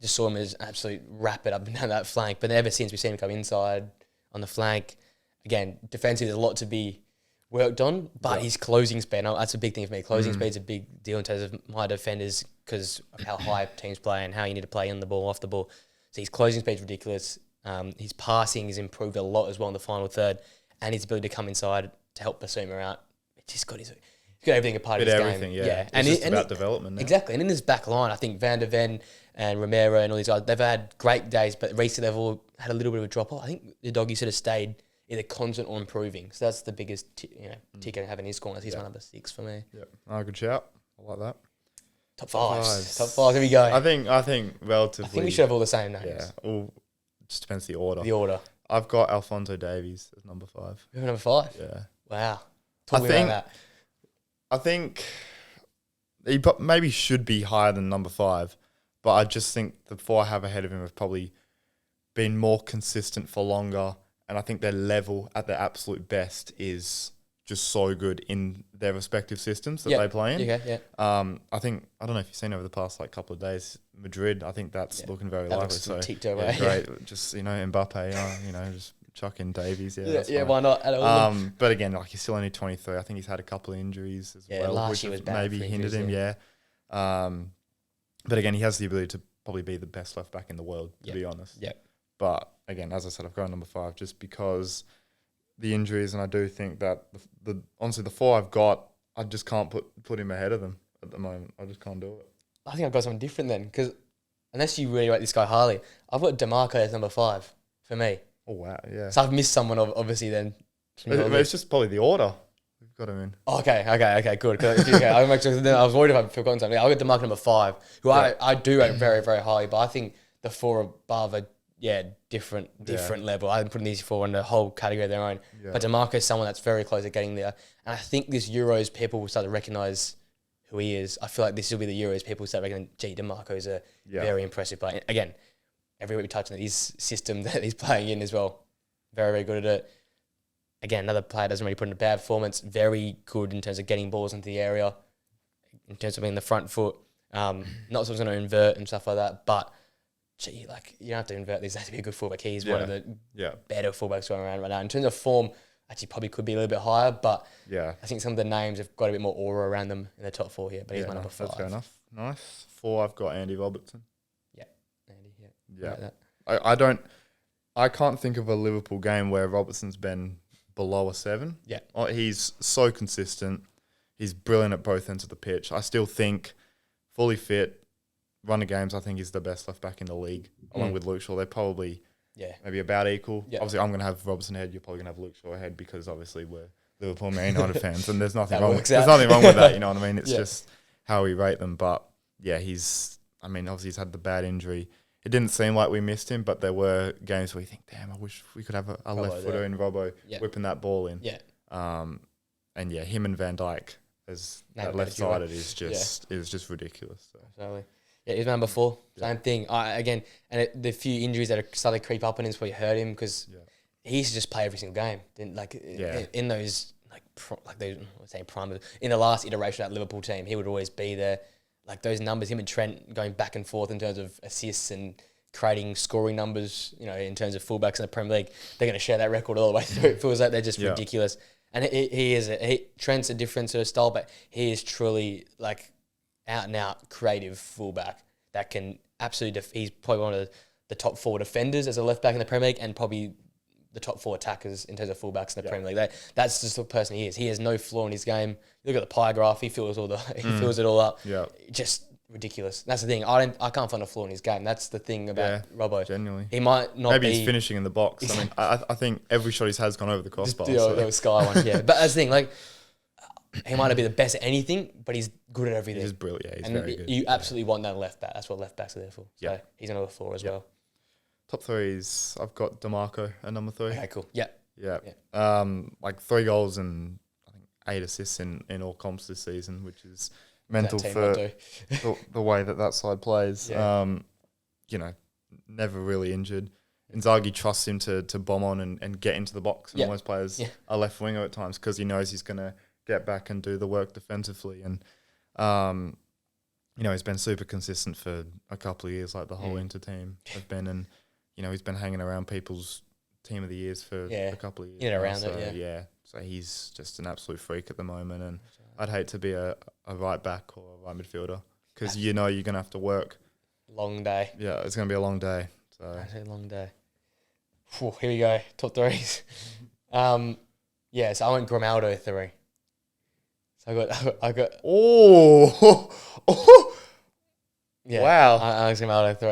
Just saw him as absolute rapid up and down that flank, but ever since we've seen him come inside on the flank, again, defensively there's a lot to be worked on, but his closing speed, that's a big thing for me. Closing speed's a big deal in terms of my defenders because of how high teams play and how you need to play on the ball, off the ball. So his closing speed's ridiculous. His passing has improved a lot as well in the final third, and his ability to come inside to help Basuma out. He's got everything a part of his game. Yeah. And it's just about development now. Exactly. And in his back line, I think Van der Ven and Romero and all these guys, they've had great days, but recently they've all had a little bit of a drop off. I think the doggy sort of stayed either constant or improving. So that's the biggest ticket I have in his corner. He's my number 6 for me. Yeah. Good shout. I like that. Top 5. Top 5. Here we go. I think relatively. I think we should have all the same names. Yeah. All just depends the order. The order. I've got Alphonso Davies as number 5. You're number 5? Yeah. Wow. Talk me about that. I think he maybe should be higher than number 5, but I just think the 4 I have ahead of him have probably been more consistent for longer, and I think their level at their absolute best is just so good in their respective systems that they play in. I think, I don't know if you've seen over the past couple of days, Madrid, I think that's looking very likely. So great. Just, Mbappe, just chuck in Davies. Why not? But again, he's still only 23. I think he's had a couple of injuries as well. Last year was bad. Maybe hindered him, But again, he has the ability to probably be the best left back in the world, to be honest. Yeah. But again, as I said, I've gone number 5 just because the injuries, and I do think that honestly the 4 I've got, I just can't put him ahead of them at the moment. I just can't do it. I think I've got something different then, because unless you really rate this guy highly, I've got DeMarco as number 5 for me. Oh wow, yeah. So I've missed someone obviously then. It's just probably the order we've got him in. Okay, good. Okay, I was worried if I'd forgotten something. I've got DeMarco number 5, who I do rate very, very highly, but I think the 4 above are different level. I'm putting these 4 in the whole category of their own. Yeah. But DeMarco is someone that's very close to getting there. And I think this Euros people will start to recognise who he is. I feel like this will be the Euros people start recognising, DeMarco is a very impressive player. Again, every week we touch on his system that he's playing in as well. Very, very good at it. Again, another player doesn't really put in a bad performance. Very good in terms of getting balls into the area, in terms of being the front foot. Not someone's going to invert and stuff like that, but you don't have to invert these days to be a good fullback. He's one of the better fullbacks going around right now. In terms of form, actually probably could be a little bit higher, but I think some of the names have got a bit more aura around them in the top 4 here, but he's my number 5. That's fair enough. Nice. 4, I've got Andy Robertson. Yeah, Andy, Yeah. I can't think of a Liverpool game where Robertson's been below a 7. Yeah. He's so consistent. He's brilliant at both ends of the pitch. I still think fully fit, run of games, I think he's the best left back in the league, along with Luke Shaw. They're probably maybe about equal. Yeah. Obviously, I'm going to have Robertson ahead. You're probably going to have Luke Shaw ahead because obviously we're Liverpool Man United fans, and there's nothing wrong. There's nothing wrong with that. You know what I mean? It's just how we rate them. But yeah, obviously he's had the bad injury. It didn't seem like we missed him, but there were games where you think, damn, I wish we could have a left footer in Robbo whipping that ball in. Yeah. And him and Van Dijk as that left sided is just ridiculous. So. Absolutely. Yeah, he's number 4. Same thing. The few injuries that are starting to creep up on him is where you hurt him because he used to just play every single game. In those in the last iteration of that Liverpool team, he would always be there. Like those numbers, him and Trent going back and forth in terms of assists and creating scoring numbers, in terms of fullbacks in the Premier League, they're going to share that record all the way through. It feels like they're just ridiculous. And Trent's a different sort of style, but he is truly like out and out creative fullback that can absolutely. He's probably one of the top 4 defenders as a left back in the Premier League, and probably the top 4 attackers in terms of fullbacks in the Premier League. That's just the person he is. He has no flaw in his game. Look at the pie graph. He fills it all up. Yeah, just ridiculous. That's the thing. I can't find a flaw in his game. That's the thing about Robbo. Genuinely, he might not. Maybe he's finishing in the box. I mean, I think every shot he's has gone over the crossbar. The Sky one, yeah. But that's the thing. Like, he might not be the best at anything, but he's good at everything. He's brilliant. Yeah, he's very good. You absolutely want that left back. That's what left backs are there for. So he's another 4 as well. Top 3's I've got DeMarco at number 3. Okay, cool. Yeah. 3 goals and I think 8 assists in all comps this season, which is mental for the way that side plays. Yeah. Never really injured. Inzaghi trusts him to bomb on and get into the box. And most players are left winger at times because he knows he's going to get back and do the work defensively. And, he's been super consistent for a couple of years, like the whole Inter team have been. And, he's been hanging around people's team of the years for a couple of years. In and around it. So he's just an absolute freak at the moment. And I'd hate to be a right back or a right midfielder because you're going to have to work. Long day. Yeah, it's going to be a long day. So a long day. Whew, here we go. Top 3s. So I went Grimaldo 3. So I got. Oh. Yeah. Wow. I went Grimaldo 3.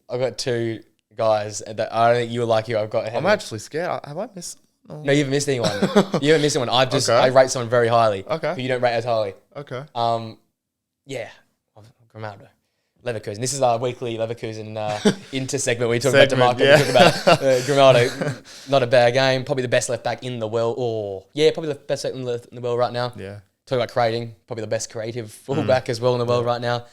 I got 2 guys that I don't think you were like you. I've got. I'm actually scared. Have I missed? No, you haven't missed anyone. You haven't missed anyone. I rate someone very highly. Okay. Who you don't rate as highly. Okay. Grimaldo. Leverkusen. This is our weekly Leverkusen Inter segment where we talk about DeMarco. We talk about Grimaldo. Not a bad game. Probably the best left back in the world. Probably the best in the world right now. Yeah. Talk about creating. Probably the best creative fullback as well in the world right now.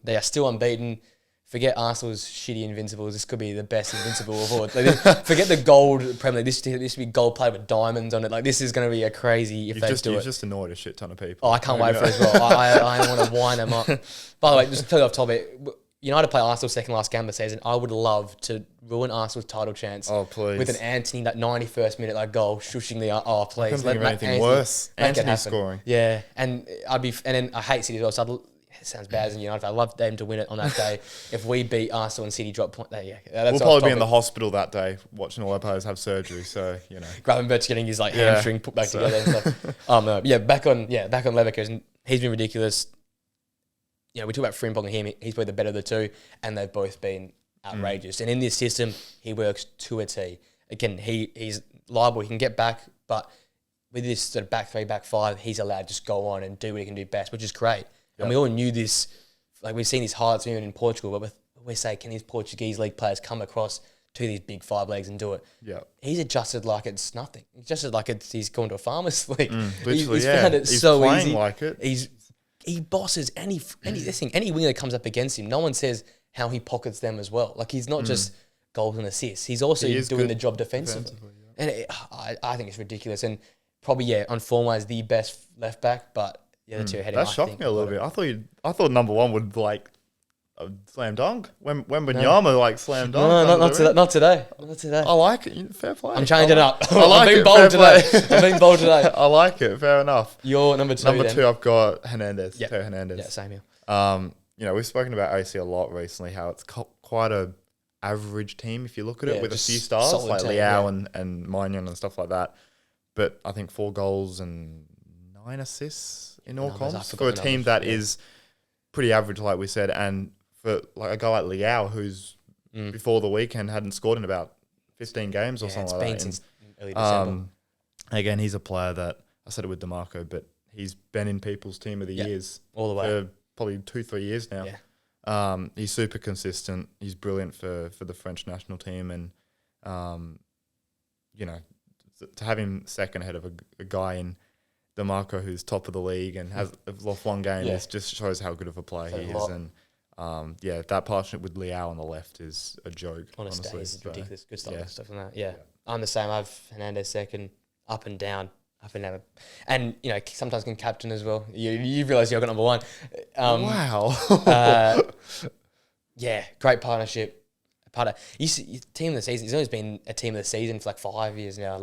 They are still unbeaten. Forget Arsenal's shitty Invincibles. This could be the best Invincible of all. Forget the gold Premier League. This should be gold plated with diamonds on it. Like, this is going to be a crazy if they do it. You've just annoyed a shit ton of people. Oh, I can't wait for it as well. I want to wind them up. By the way, just to tell you off topic, United play Arsenal second last game of the season. I would love to ruin Arsenal's title chance. Oh, please. With an Anthony, that 91st minute goal, shushing the... Oh, please. I couldn't think of anything worse. Anthony scoring. Yeah. And then I hate City as well, so It sounds bad as a United. I love them to win it on that day. If we beat Arsenal and City drop point, we'll probably be in the hospital that day watching all our players have surgery. So Gravenberch's getting his hamstring put back together and stuff. No, back on Leverkusen. He's been ridiculous. We talk about Frimpong and him. He's probably the better of the two, and they've both been outrageous. And in this system, he works to a T. Again, he's liable. He can get back, but with this sort of back three, back five, he's allowed to just go on and do what he can do best, which is great. Yep. And we all knew this. We've seen these highlights even in Portugal, but we say, can these Portuguese league players come across to these big five legs and do it? Yeah. He's adjusted like it's nothing. He's adjusted like he's gone to a farmer's league. Literally, he's found it so playing easy. Like it. He bosses any winger that comes up against him. No one says how he pockets them as well. He's not just goals and assists. He's also doing the job defensively. And I think it's ridiculous. And probably, on form-wise, the best left back, but the other two heading. That shocked me a little bit. I thought number one would slam dunk when Wanyama slam dunk. No, not today. I like it. Fair play. I'm changing it up. I'm being bold today. I like it. Fair enough. You're number two. Number two, I've got Hernandez. Yep. Theo Hernandez. Yeah, same here. We've spoken about AC a lot recently. How it's quite a average team if you look at it, with a few stars like Leao and Maignan and stuff like that. But I think 4 goals and 9 assists in all comps for a team that is pretty average, like we said, and for a guy like Leao, who's before the weekend hadn't scored in about 15 games or something like that. Since early December. Again, he's a player that I said it with DeMarco, but he's been in people's team of the years all the way for probably 2-3 years now. Yeah. He's super consistent. He's brilliant for the French national team, and to have him second ahead of a guy in DeMarco who's top of the league and has lost one game, it just shows how good of a player he is. And that partnership with Leao on the left is a joke. Honestly, it's ridiculous. Good stuff on that. Yeah, I'm the same. I've Hernandez second, up and down. And sometimes can captain as well. You realise you've got number one. Wow. Great partnership. Team of the season. He's always been a team of the season for 5 years now.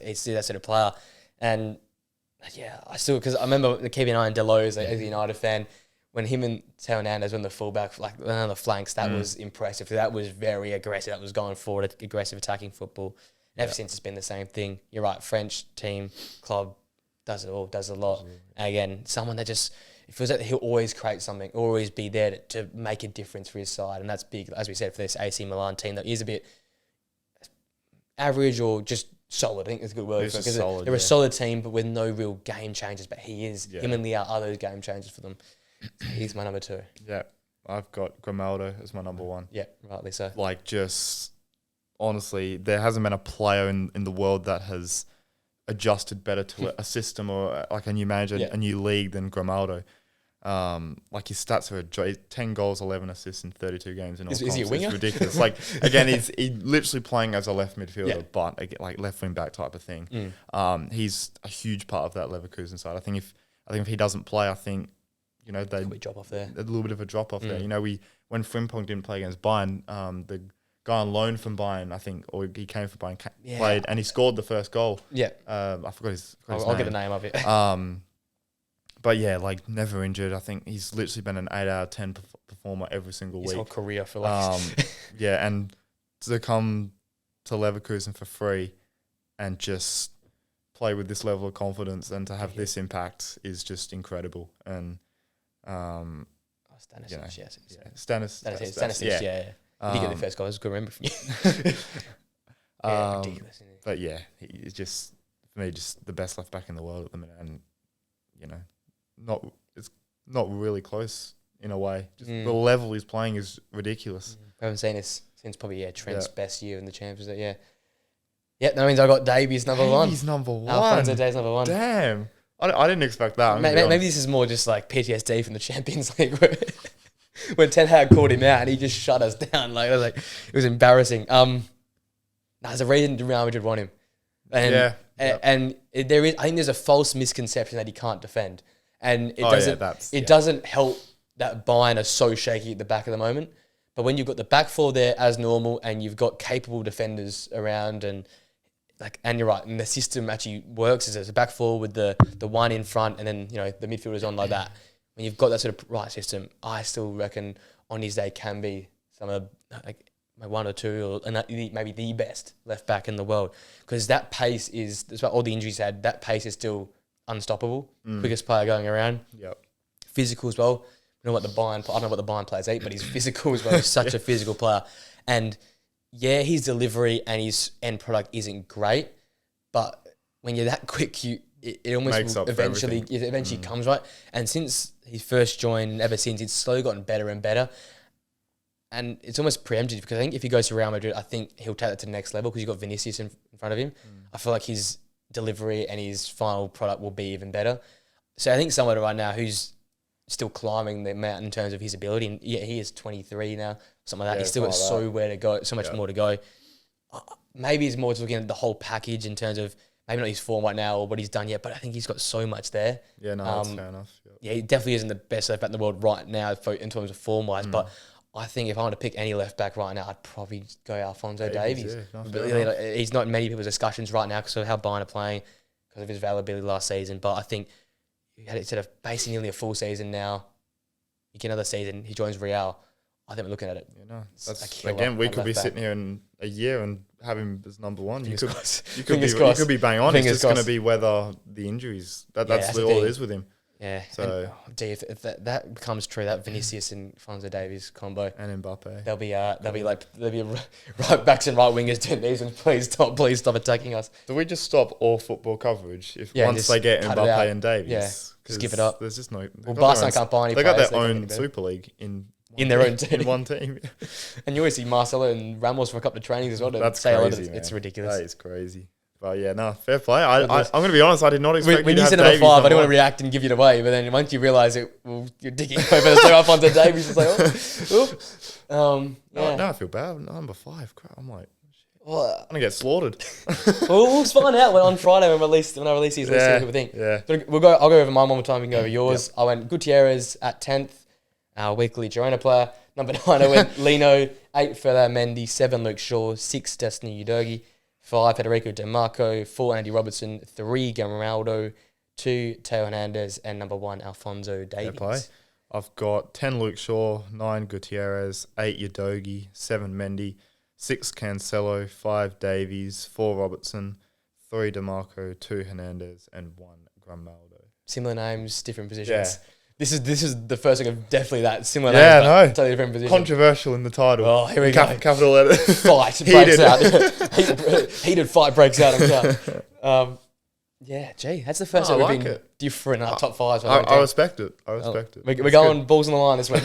He's that sort of player. And I still, because I remember keeping an eye on Delos as a United fan, when him and Theo Hernandez were on the fullback, on the flanks, that was impressive. That was very aggressive. That was going forward, aggressive attacking football. Ever since it's been the same thing. You're right, French team, club, does it all, does a lot. And again, someone that just, it feels like he'll always create something, always be there to make a difference for his side. And that's big, as we said, for this AC Milan team that is a bit average or just solid. I think it's a good word for it. Because they're a solid team, but with no real game changers. But he is, him and Leao are those game changers for them. He's my number two. Yeah, I've got Grimaldo as my number one. Yeah, rightly so. Honestly, there hasn't been a player in the world that has adjusted better to a system or a new manager, a new league than Grimaldo. His stats are 10 goals, 11 assists in 32 games in all comps. Is he a winger? It's ridiculous. Again, he's literally playing as a left midfielder, but left wing back type of thing. He's a huge part of that Leverkusen side. I think if he doesn't play, they drop off there. A little bit of a drop off there. When Frimpong didn't play against Bayern, the guy on loan from Bayern, or he came from Bayern, played, and he scored the first goal. Yeah. I forgot his name. I'll get the name of it. But never injured. I think he's literally been an 8 out of 10 performer every single week. His whole career for and to come to Leverkusen for free and just play with this level of confidence and to have this impact is just incredible. And Stanisic, Stanisic, yeah. He get the first goal. It's a good remember from you. Ridiculous. Isn't it? But he's just, for me, just the best left back in the world at the minute, and it's not really close in a way. Just the level he's playing is ridiculous. I haven't seen this since probably Trent's best year in the Champions League. That means I got Davies number one. Davies number one. Alphonso Davies number one. Damn. I didn't expect that. Maybe this is more just PTSD from the Champions League. When Ten Hag called him out and he just shut us down. It was embarrassing. There's a reason Real Madrid want him. And there is, I think there's a false misconception that he can't defend. And it doesn't help that Bayern are so shaky at the back at the moment. But when you've got the back four there as normal and you've got capable defenders around and you're right, and the system actually works as a back four with the one in front and then, the midfielders on like that. when you've got that sort of right system, I still reckon on his day can be some of the, one or two, or maybe the best left back in the world, because that pace is, despite all the injuries he had, that pace is still unstoppable. Quickest player going around. Yep. Physical as well. I don't know what the Bayern players eat, but he's physical as well. He's such a physical player. And yeah, his delivery and his end product isn't great, but when you're that quick, it almost eventually comes right. And since he first joined, ever since, it's slowly gotten better and better. And it's almost preemptive, because I think if he goes to Real Madrid, I think he'll take that to the next level, because you've got Vinicius in front of him. I feel like his delivery and his final product will be even better. So I think someone right now who's still climbing the mountain in terms of his ability, and yeah, he is 23 now, something like that. He's still got so much more to go. Maybe he's more just looking at the whole package in terms of maybe not his form right now or what he's done yet, but I think he's got so much there. Yeah, no, that's fair enough. Yep. Yeah, he definitely isn't the best left back in the world right now in terms of form-wise, but I think if I want to pick any left back right now, I'd probably go Alphonso Davies. Yeah, he's not in many people's discussions right now because of how Bayern are playing, because of his availability last season. But I think he had it sort of basically nearly a full season now. You get another season, he joins Real. I think we're looking at it. Yeah, no, that's again, we could be sitting here in a year and have him as number one. You could be bang on. It's just going to be whether the injuries. That's all it is with him. Yeah. So, if that becomes true, that Vinicius and Alphonso Davies combo and Mbappe, they'll be right backs and right wingers doing these, and please stop attacking us. Do we just stop all football coverage once they get Mbappe and Davies? Yeah, just give it up. There's just no. Well, Barcelona can't buy any. They got their own Super League in their own team. In one team. And you always see Marcelo and Ramos for a couple of trainings as well. That's crazy, man. It's ridiculous. That is crazy. But yeah, no, fair play. I'm going to be honest, I did not expect when you to said have number 5, I didn't want to react and give it away, but then once you realise it, you're digging over the two up onto Davies, it's like, No, I feel bad. Number 5, crap. I'm like, well, I'm going to get slaughtered. we'll find out on Friday when I release these. Let's see what people think. Yeah. But I'll go over mine one more time. We can go over yours. Yep. I went Gutierrez at 10th, our weekly Girona player. Number 9, I went Lino. 8, Ferdinand Mendy. 7, Luke Shaw. 6, Destiny Udogie. 5, Federico Di Marco. 4, Andy Robertson. 3, Gamaldo. 2, Teo Hernandez. And number 1, Alphonso Davies. I've got 10, Luke Shaw. 9, Gutierrez. 8, Udogie. 7, Mendy. 6, Cancelo. 5, Davies. 4, Robertson. 3, Di Marco. 2, Hernandez. And 1, Gamaldo. Similar names, different positions. Yeah. This is the first thing of definitely that similar. Yeah, names, no. Totally different position. Controversial in the title. Oh, here we go. Capital letter. Fight breaks out. Heated fight breaks out. Yeah, gee, that's the first time we've been different in our top 5. I respect it. We're going balls on the line this week.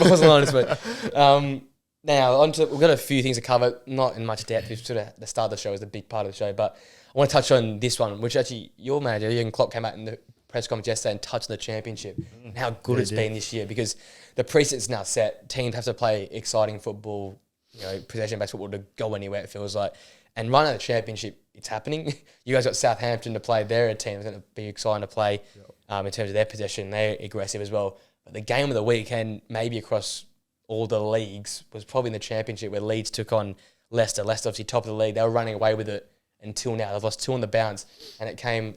Now, we've got a few things to cover, not in much depth. We've sort of, the start of the show is the big part of the show, but I want to touch on this one, which actually your manager, Jurgen Klopp, came out in the press conference yesterday and touched on the championship and how good it's been this year, because the precedent's now set. Teams have to play exciting football, possession-based football to go anywhere, it feels like. And right now the championship, it's happening. You guys got Southampton to play. They're a team that's going to be exciting to play in terms of their possession. They're aggressive as well. But the game of the weekend, maybe across all the leagues, was probably in the championship, where Leeds took on Leicester. Leicester obviously top of the league. They were running away with it until now. They've lost 2 on the bounce, and it came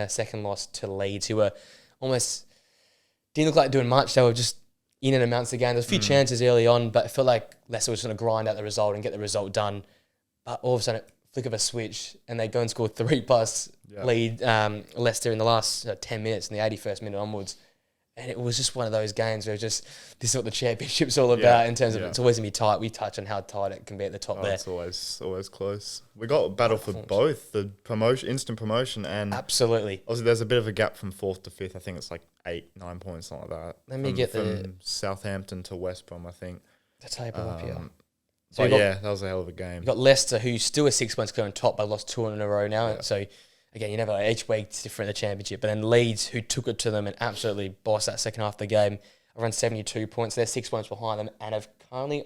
second loss to Leeds, who were almost didn't look like doing much. They were just in and amongst the game. There was a few chances early on, but it felt like Leicester was going to grind out the result and get the result done. But all of a sudden, flick of a switch, and they go and score 3+ lead Leicester in the last 10 minutes, in the 81st minute onwards. And it was just one of those games where this is what the championship's all about in terms of it's always going to be tight. We touch on how tight it can be at the top there. It's always close. We got a battle for both, the promotion, instant promotion, and absolutely. Obviously, there's a bit of a gap from 4th to 5th. I think it's like 8-9 points, something like that. Let me get from Southampton to West Brom, I think. The table up here. So that was a hell of a game. You got Leicester, who's still a 6 points clear on top, but lost 2 in a row now. Yeah. So again, you never each week it's different in the championship. But then Leeds, who took it to them and absolutely bossed that second half of the game, around 72 points. They're 6 points behind them and have currently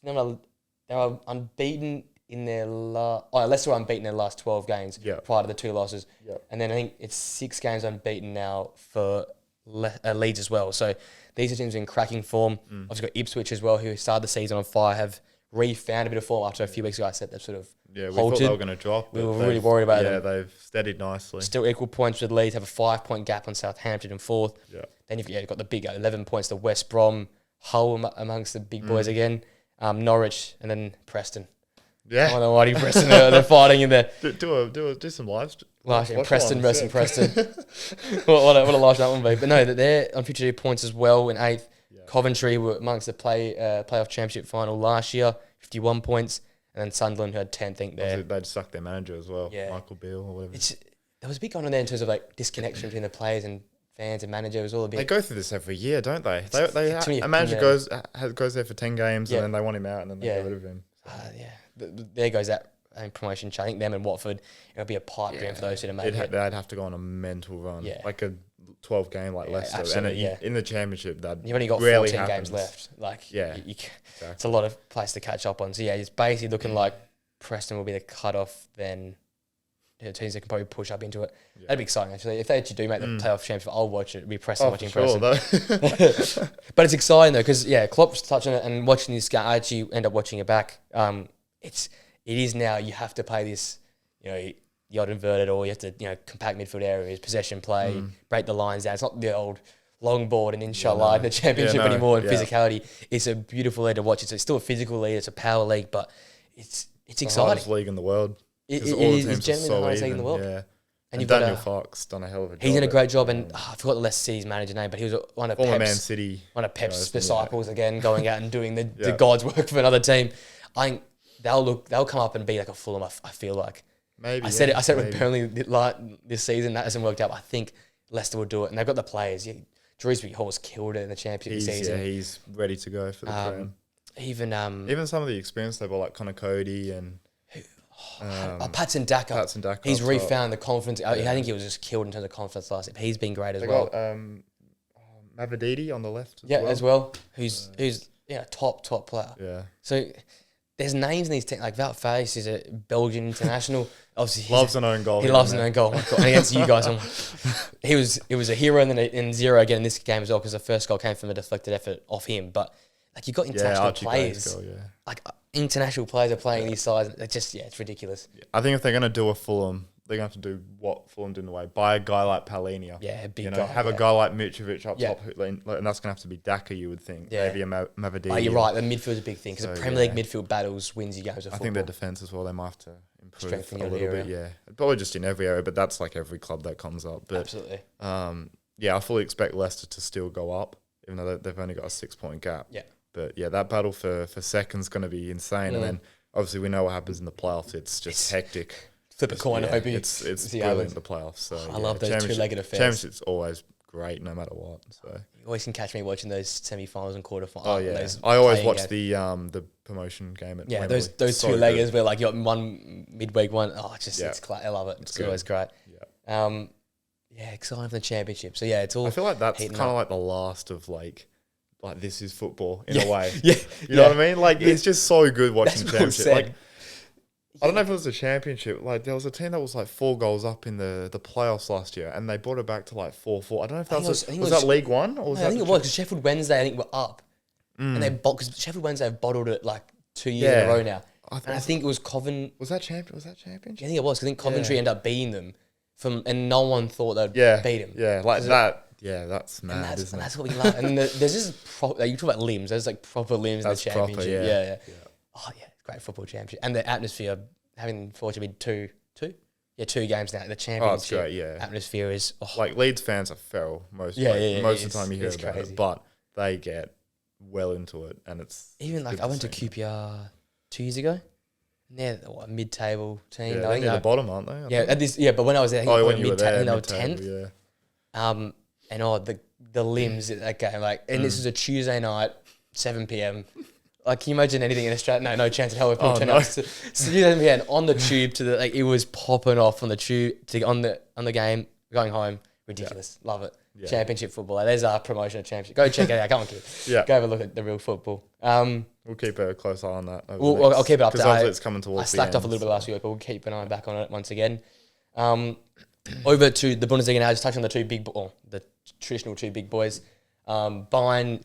they're unbeaten in their Leicester were unbeaten in their last 12 games prior to the 2 losses. Yep. And then I think it's 6 games unbeaten now for Leeds as well. So these are teams in cracking form. Obviously got Ipswich as well, who started the season on fire, have refound a bit of form after a few weeks ago. I said they've sort of we halted. thought they were going to drop. We were really worried about them. Yeah, they've steadied nicely. Still equal points with Leeds, have a 5-point gap on Southampton in fourth. Yeah. Then you've got the big 11 points to West Brom, Hull amongst the big boys again, Norwich, and then Preston. Yeah. Oh, the mighty Preston, they're fighting in there. Do some live Preston versus Preston. what a large that one be. But no, they're on 52 points as well in 8th. Yeah. Coventry were amongst the playoff championship final last year, 51 points. And then Sunderland, who had 10th, I think there. They'd suck their manager as well, Michael Beale or whatever. There was a big going on there in terms of like disconnection between the players and fans and manager. It was all a bit. They go through this every year, don't they? A manager goes there for 10 games and then they want him out and then they get rid of him. There goes that promotion. I think them and Watford, it'll be a pipe dream for those who to make it. They'd have to go on a mental run, like a 12 game like Leicester. And in the championship, you've only got 14 games left. Like, it's a lot of place to catch up on. So it's basically looking like Preston will be the cutoff. Then teams that can probably push up into it. That'd be exciting actually. If they actually do make the playoff championship, I'll watch it. It'd be Preston watching Preston. But it's exciting though because Klopp's touching it and watching this game. I actually end up watching it back. It is now you have to play this, the odd inverted, or you have to compact midfield areas, possession play, break the lines down. It's not the old long board and inshallah in the championship anymore. And physicality, it's a beautiful league to watch. It's still a physical league. It's a power league, but it's exciting. The hardest league in the world. It is generally the hardest league in the world. Yeah. And Daniel Fox done a hell of a job. He's done a great job, and I forgot the Leicester City's manager name, but he was one of former Man City, one of Pep's disciples again, going out and doing the God's work for another team. I think they'll come up and be like a Fulham. I feel like maybe I said it with Burnley this season. That hasn't worked out. But I think Leicester will do it, and they've got the players. Drewsbury Hall's killed it in the championship season. Yeah, he's ready to go for the crown. Even some of the experience they've got, like Connor Cody and. Patson Daka. He's refound the confidence. I think he was just killed in terms of confidence last year. He's been great as well. Got Mavididi on the left as well. Who's top player. Yeah. So there's names in these teams. Like Wout Faes is a Belgian international. Obviously, loves an own goal. He loves an own goal. And against you guys, it was a hero in zero again in this game as well because the first goal came from a deflected effort off him. But like you've got international players. Like international players are playing these sides. It's ridiculous. I think if they're going to do a Fulham, they're going to have to do what Fulham did in a way. Buy a guy like Palhinha. Yeah, a big guy. Have a guy like Mitrovic up top, and that's going to have to be Daka, you would think. Yeah. Maybe a Mavididi. You're right. The midfield's a big thing because the Premier League midfield battles wins you games of football. I think their defence as well, they might have to improve strengthen a little bit. Yeah, probably just in every area, but that's like every club that comes up. But, absolutely. I fully expect Leicester to still go up, even though they've only got a 6-point gap. Yeah. But that battle for second's going to be insane, and then obviously we know what happens in the playoffs. It's just hectic. Flip a coin, hoping it's brilliant in the playoffs. So I love those two-legged affairs. Championship's always great, no matter what. So you always can catch me watching those semi-finals and quarterfinals. Oh yeah, I always watch the promotion game at Wembley. those so two-leggers where like you got one midweek one. It's I love it. It's always great. Exciting for the championship. So it's all. I feel like that's kind of like the last of like this is football in a way. You know what I mean? Like it's just so good watching the championship. Like I don't know if it was a championship. Like there was a team that was like 4 goals up in the playoffs last year, and they brought it back to like 4-4. I don't know if that was that League One or was that? I think it was because Sheffield Wednesday. I think were up, and they because Sheffield Wednesday have bottled it like 2 years in a row now. I think it was Coventry. Was that championship? I think it was. Because I think Coventry ended up beating them and no one thought they'd beat them. Yeah, like that. Yeah, that's mad, isn't it? That's what we love. And there's just you talk about limbs. There's like proper limbs in the championship. Yeah. Oh yeah, great football championship. And the atmosphere, having fortunately been two games now. The championship atmosphere is like Leeds fans are feral most of the time you hear about it, but they get well into it, and it's even like I went to QPR 2 years ago. And they're a mid-table team. Yeah, they're the bottom, aren't they? But when I was there, I think they were 10th. Yeah. And the limbs at that game, like, and this was a Tuesday night, 7 p.m. Like, can you imagine anything in Australia? No chance in hell. We've turned up to 7 p.m. on the tube to the it was popping off on the tube to on the game, going home. Ridiculous, love it. Yeah. Championship football. There's our promotion of championship. Go check it out. Go on, kid. Go have a look at the real football. We'll keep a close eye on that. I'll keep it up. Because it's coming towards. I slacked off a little bit last week, but we'll keep an eye back on it once again. Over to the Bundesliga now. Just touching on the traditional two big boys. Bayern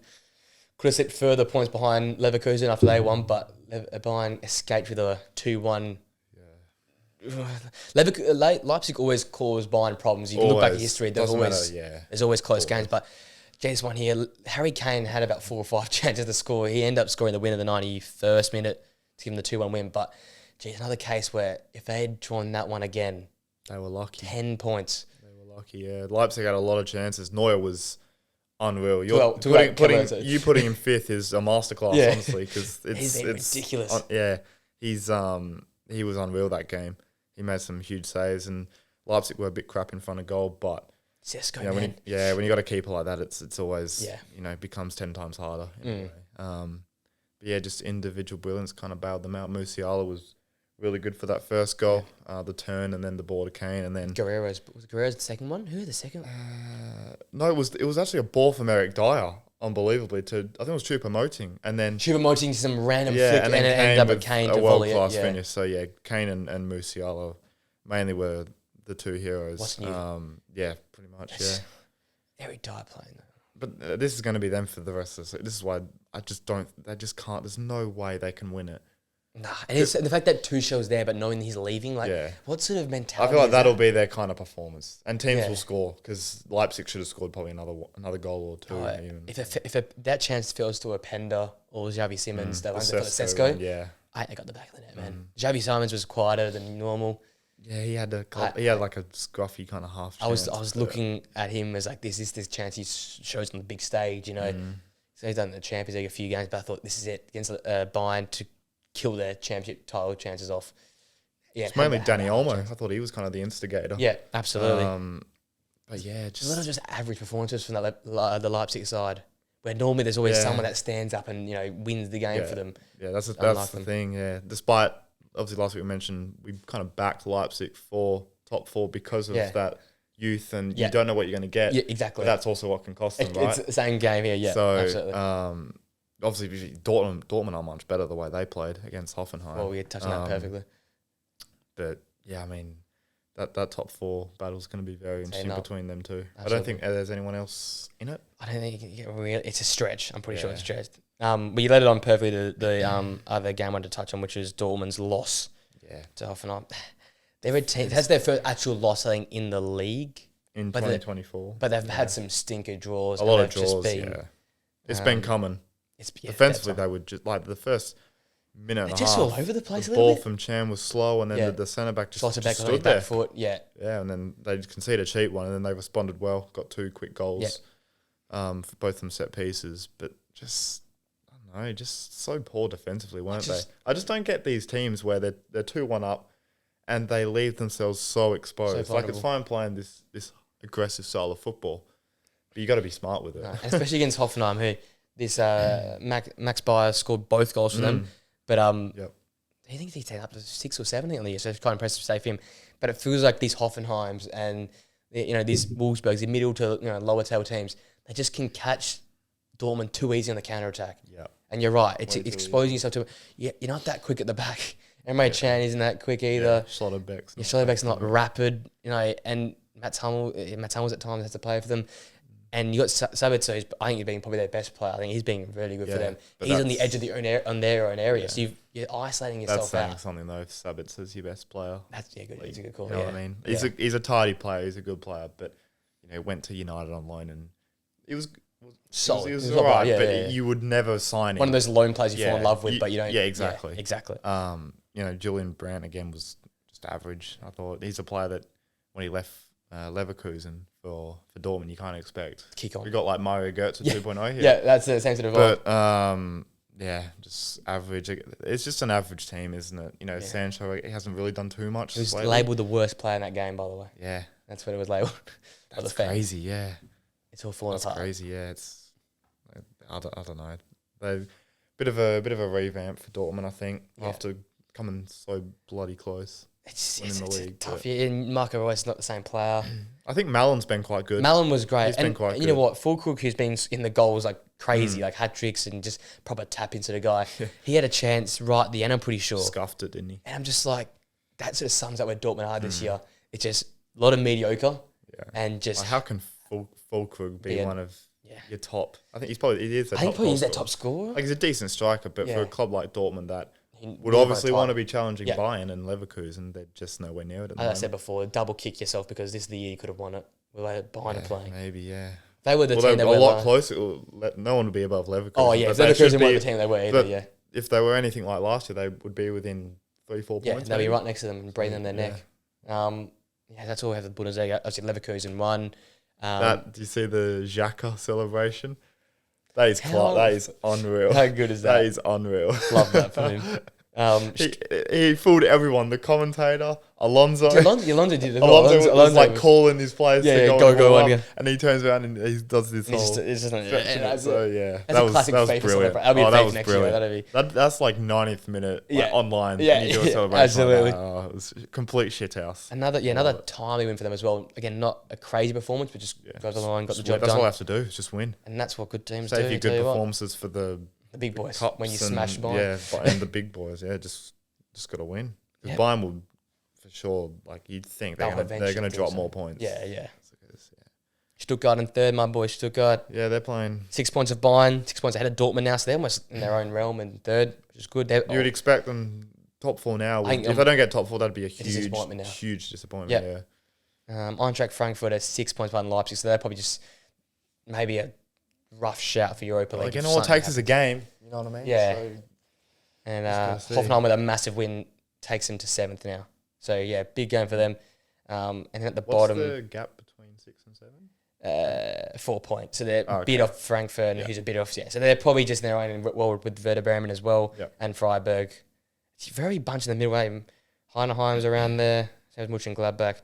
could have set further points behind Leverkusen after they won, but Bayern escaped with a 2-1. Leipzig always cause Bayern problems. You can look back at history. There's always close games. But this one here, Harry Kane had about 4 or 5 chances to score. He ended up scoring the win in the 91st minute to give him the 2-1 win. But another case where if they had drawn that one again, they were lucky. 10 points. They were lucky. Yeah, Leipzig had a lot of chances. Neuer was unreal. Putting him fifth is a masterclass, honestly, because it's ridiculous. He was unreal that game. He made some huge saves, and Leipzig were a bit crap in front of goal, but when you got a keeper like that, it's always becomes 10 times harder. But just individual brilliance kind of bailed them out. Musiala was really good for that first goal, the turn, and then the ball to Kane, and then Guerrero's the second one. Who had the second? No, it was actually a ball from Eric Dyer. Unbelievably, I think it was Choupo-Moting, and then Choupo-Moting to some random flick, and then it ended up with Kane to volley it. A world-class finish. So Kane and Musiala mainly were the two heroes. What's new? Pretty much. Eric Dyer playing that. But this is going to be them for the rest of the. This is why I just don't. They just can't. There's no way they can win it. Nah, and it's the fact that Tuchel's there, but knowing he's leaving, what sort of mentality? I feel like that'll be their kind of performance, and teams will score because Leipzig should have scored probably another goal or two. If that chance falls to a Pender or Xavi Simons, that one's for Sesko. I got the back of the net, man. Xavi Simons was quieter than normal. Yeah, he had like a scruffy kind of half. I was looking at him as like this chance he shows on the big stage, So he's done the Champions League a few games, but I thought this is it against Bayern to kill their championship title chances off. Yeah, it's mainly Dani Olmo. I thought he was kind of the instigator. Yeah, absolutely. But a lot of just average performances from the Leipzig side, where normally there's always someone that stands up and wins the game for them. Yeah, that's the thing. Yeah, despite obviously last week we mentioned we kind of backed Leipzig for top 4 because of that youth, and you don't know what you're going to get. Yeah, exactly. But that's also what can cost them, right? It's the same game here. Yeah, so, absolutely. Obviously, Dortmund are much better the way they played against Hoffenheim. Well, we touched on that perfectly. But I mean, that top 4 battle is going to be very interesting between them two. Absolutely. I don't think there's anyone else in it. I don't think you can get real. It's a stretch. I'm pretty sure it's stretched. But you led it on perfectly. The other game I wanted to touch on, which is Dortmund's loss to Hoffenheim. They're a team. That's their first actual loss, I think, in the league in 2024. But they've had some stinker draws. A lot of draws. It's been coming. Defensively, they would just like the first minute and a half. Just all over the place. The ball from Chan was slow, and then the centre back just stood there. Back foot. Yeah, and then they conceded a cheap one, and then they responded well. Got 2 quick goals, for both of them set pieces. But just I don't know, just so poor defensively, weren't they? I just don't get these teams where they're 2-1 up, and they leave themselves so exposed. Like it's fine playing this aggressive style of football, but you got to be smart with it, and especially against Hoffenheim, who. This Max Bayer scored both goals for them, but I think he's taken up to 6 or 7 on the year, so it's quite impressive to say for him. But it feels like these Hoffenheims and these Wolfsburgs, the middle to lower table teams, they just can catch Dortmund too easy on the counter attack. Yeah, and you're right, it's exposing yourself to. You're not that quick at the back. Emre Can isn't that quick either. Schlotterbeck's not rapid, and Mats Hummels at times has to play for them. And you got Sabitzer, I think he's been probably their best player. I think he's been really good for them. He's on the edge of their own area, so you're isolating yourself out. That's saying something though. If Sabitzer's your best player, good. He's a good call. You know what I mean? He's a tidy player. He's a good player, but went to United on loan, and it was solid. It was all right, but you would never sign him. One of those loan players you fall in love with, but you don't. Yeah, exactly. Yeah, exactly. Julian Brandt again was just average. I thought he's a player that when he left Leverkusen for Dortmund, you can't expect. Kick on. We got like Mario Götze 2.0 here. Yeah, that's the same sort of vibe. But just average. It's just an average team, isn't it? Sancho, he hasn't really done too much. He was labelled the worst player in that game, by the way. Yeah. That's what it was labelled. That's crazy, yeah. It's all falling apart. That's crazy, yeah. It's I don't know. They've bit of a revamp for Dortmund, I think, after coming so bloody close. It's tough. Yeah, and Marco Reus not the same player. I think Malon's been quite good. Malon was great. He's been quite good. You know what? Fulkrug, who's been in the goals like crazy, like hat tricks and just proper tap into the guy. He had a chance right at the end, I'm pretty sure. Scuffed it, didn't he? And I'm just like, that sort of sums up where Dortmund are this year. It's just a lot of mediocre and just... How can Fulkrug be one of your top. I think he is. I think probably he's their top scorer. Like he's a decent striker, but for a club like Dortmund that would really obviously want to be challenging Bayern and Leverkusen, they're just nowhere near it. As I said before, double kick yourself because this is the year you could have won it. With Bayern playing. Maybe, yeah. They were the team they were a lot closer. No one would be above Leverkusen. Oh, yeah. If Leverkusen weren't the team they were either, if they were anything like last year, they would be within 3-4 points. Yeah, they'd be right next to them and breathing on their neck. That's all we have with Bundesliga. I said Leverkusen won. Do you see the Xhaka celebration? That is unreal. How good is that? That is unreal. Love that for him. He fooled everyone. The commentator, Alonso. Alonso did it. Alonso was like calling his players to go on. And he turns around and he does this whole. That's a classic that was brilliant. That'll be next year. That's like 90th minute online. Yeah, and you do a celebration absolutely. It was a complete shithouse. Another timely win for them as well. Again, not a crazy performance, but just got the line, got the job done. That's all I have to do is just win. And that's what good teams do. Save your good performances for the big boys when you smash Bayern. Yeah, and the big boys. Yeah, just got to win. Because Bayern will, for sure, like you'd think they're going to drop more points. Yeah. Stuttgart in third, my boy Stuttgart. Yeah, they're playing 6 points of Bayern, 6 points ahead of Dortmund now, so they're almost in their own realm in third, which is good. You would expect them top 4 now. If they don't get top 4, that'd be a huge disappointment. Yeah. Eintracht Frankfurt has 6 points behind Leipzig, so they're probably just maybe a rough shout for Europa League. Again, all it takes is a game. You know what I mean? Yeah. So, and Hoffenheim with a massive win takes them to 7th now. So, yeah, big game for them. And then at the bottom... What's the gap between 6 and 7? 4 points. So they're a bit off Frankfurt, who's a bit off... Yeah, so they're probably just in their own world with Werder Bremen as well, and Freiburg. It's very bunch in the middle. Heineheim's around there. So is Mönchengladbach.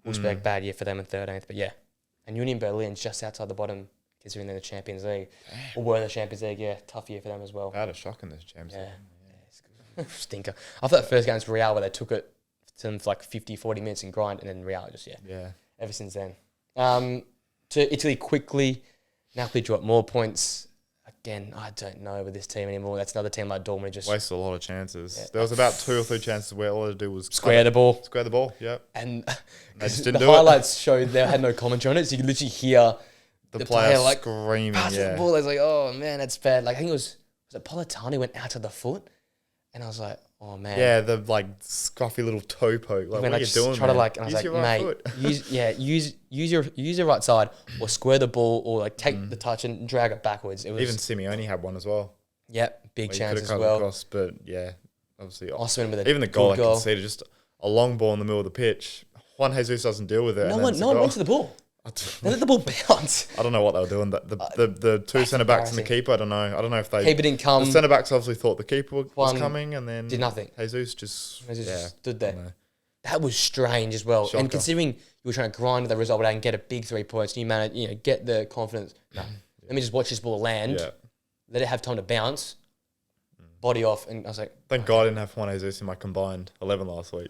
Wolfsburg, bad year for them in 13th. But, yeah. And Union Berlin's just outside the bottom, considering they're in the Champions League. Or were in the Champions League, tough year for them as well. I had a shock in this Champions League. Stinker. I thought that first game was Real where they took it to like 50, 40 minutes in grind, and then Real just, ever since then. To Italy quickly, Napoli dropped more points. Again, I don't know with this team anymore. That's another team like Dortmund just... wasted a lot of chances. Yeah. There was about 2 or 3 chances where all they had to do was... Square the ball, And they just didn't do it. The highlights showed they had no commentary on it, so you could literally hear the player like screaming. The ball. I was like, oh man, that's bad. Like I think it was Politani went out to the foot, and I was like, oh man. Yeah, the like scruffy little toe poke. Like what are you doing? Try to and I was like, mate, use your right side, or square the ball, or like take the touch and drag it backwards. It was even Simeone had one as well. Yep, big chance as well. Across, but yeah, obviously Osman with even the goal I conceded, just a long ball in the middle of the pitch. Juan Jesus doesn't deal with it. No one went to the ball. They let the ball bounce. I don't know what they were doing. The 2 centre backs and the keeper. I don't know. I don't know if they. Keeper didn't come. The centre backs obviously thought the keeper was coming, and then did nothing. Jesus just stood there. That was strange as well. Shocker. And considering you were trying to grind the result out and get a big 3 points, and you managed, get the confidence. No, let me just watch this ball land. Yeah. Let it have time to bounce. Body off, and I was like, thank God I didn't have Juan Jesus in my combined 11 last week.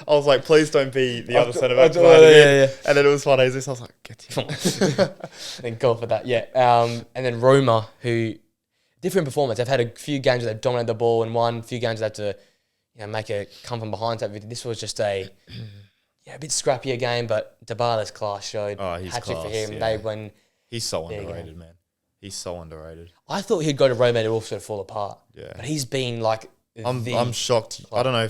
I was like, please don't be the other centre back. And then it was Juan Jesus. I was like, get him. Thank God for that. And then Roma, who different performance. They've had a few games where they've dominated the ball and won. A few games they had to, make a come from behind. This was just a bit scrappier game, but Dybala's class showed. Oh, he's hat-trick class. For him. Yeah. He's so underrated, man. He's so underrated. I thought he'd go to Roma and also fall apart. Yeah, but he's been like. I'm shocked. I don't know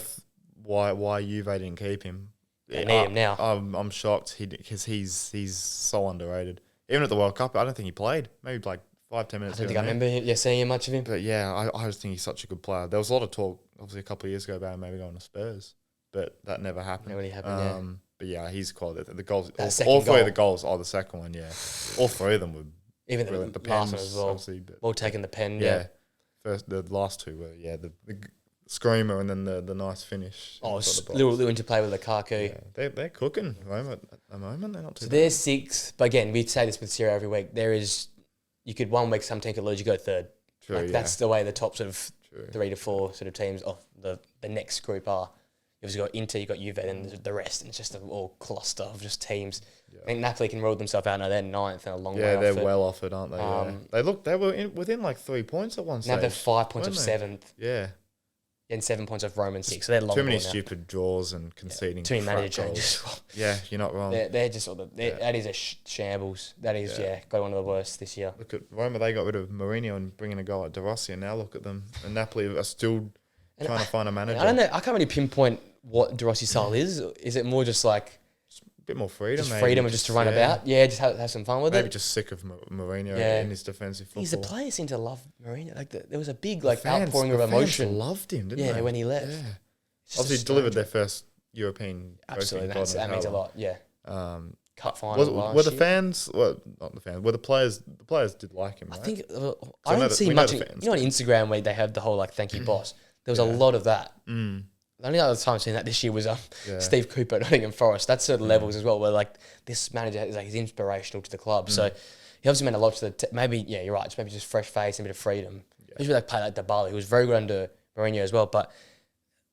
why Juve didn't keep him. They need him now. I'm shocked because he's so underrated. Even at the World Cup, I don't think he played. Maybe like 5-10 minutes. I don't think I remember seeing much of him. But yeah, I just think he's such a good player. There was a lot of talk, obviously, a couple of years ago about maybe going to Spurs, but that never happened. Never really happened. But yeah, he's quality. The goals, all 3 of the goals. Oh, the second one, yeah, all 3 of them were even the pass as well. Well taking the pen. Yeah. First, the last 2 were the screamer and then the nice finish. Oh, little interplay with Lukaku. Yeah, they're cooking at the moment. They're not too bad. They're 6th, but again, we say this with Syria every week. You could 1 week some team could lose, you go 3rd. True, that's the way the top sort of 3 to 4 sort of teams of the next group are. You've got Inter, you've got Juve, and the rest, and it's just a all cluster of just teams. Yeah. I think Napoli can roll themselves out now. They're 9th and a long way off. Yeah, they're well off it, aren't they? They were within like 3 points at one stage. Now they're 5 points of 7th. Yeah. getting 7 points off Roma and 6. So they're long. Too many stupid draws and conceding. Too many manager changes. Yeah, you're not wrong. They're just that is a shambles. That is got one of the worst this year. Look at Roma. They got rid of Mourinho and bringing a guy like De Rossi, and now look at them. And Napoli are still trying to find a manager. I don't know. I can't really pinpoint what De Rossi's style is. Is it more just like a bit more freedom? Just freedom and just to run about? Yeah, just have some fun with it. Maybe just sick of Mourinho in his defensive football. The players seem to love Mourinho. Like there was a big outpouring of emotion. Fans loved him, didn't they? Yeah, when he left. Yeah. Obviously, he delivered their first European. Absolutely, that means a lot. Yeah. Cup final. Were the fans? Well, not the fans. Were the players? The players did like him. Right? I think I don't see much. On Instagram where they have the whole like "thank you, boss." There was a lot of that. The only other time I've seen that this year was Steve Cooper at Nottingham Forest. That's certain levels as well, where like this manager is like he's inspirational to the club. So he obviously meant a lot to the. Maybe you're right. Maybe just fresh face and a bit of freedom. Especially like play like Dybala, who was very good under Mourinho as well, but.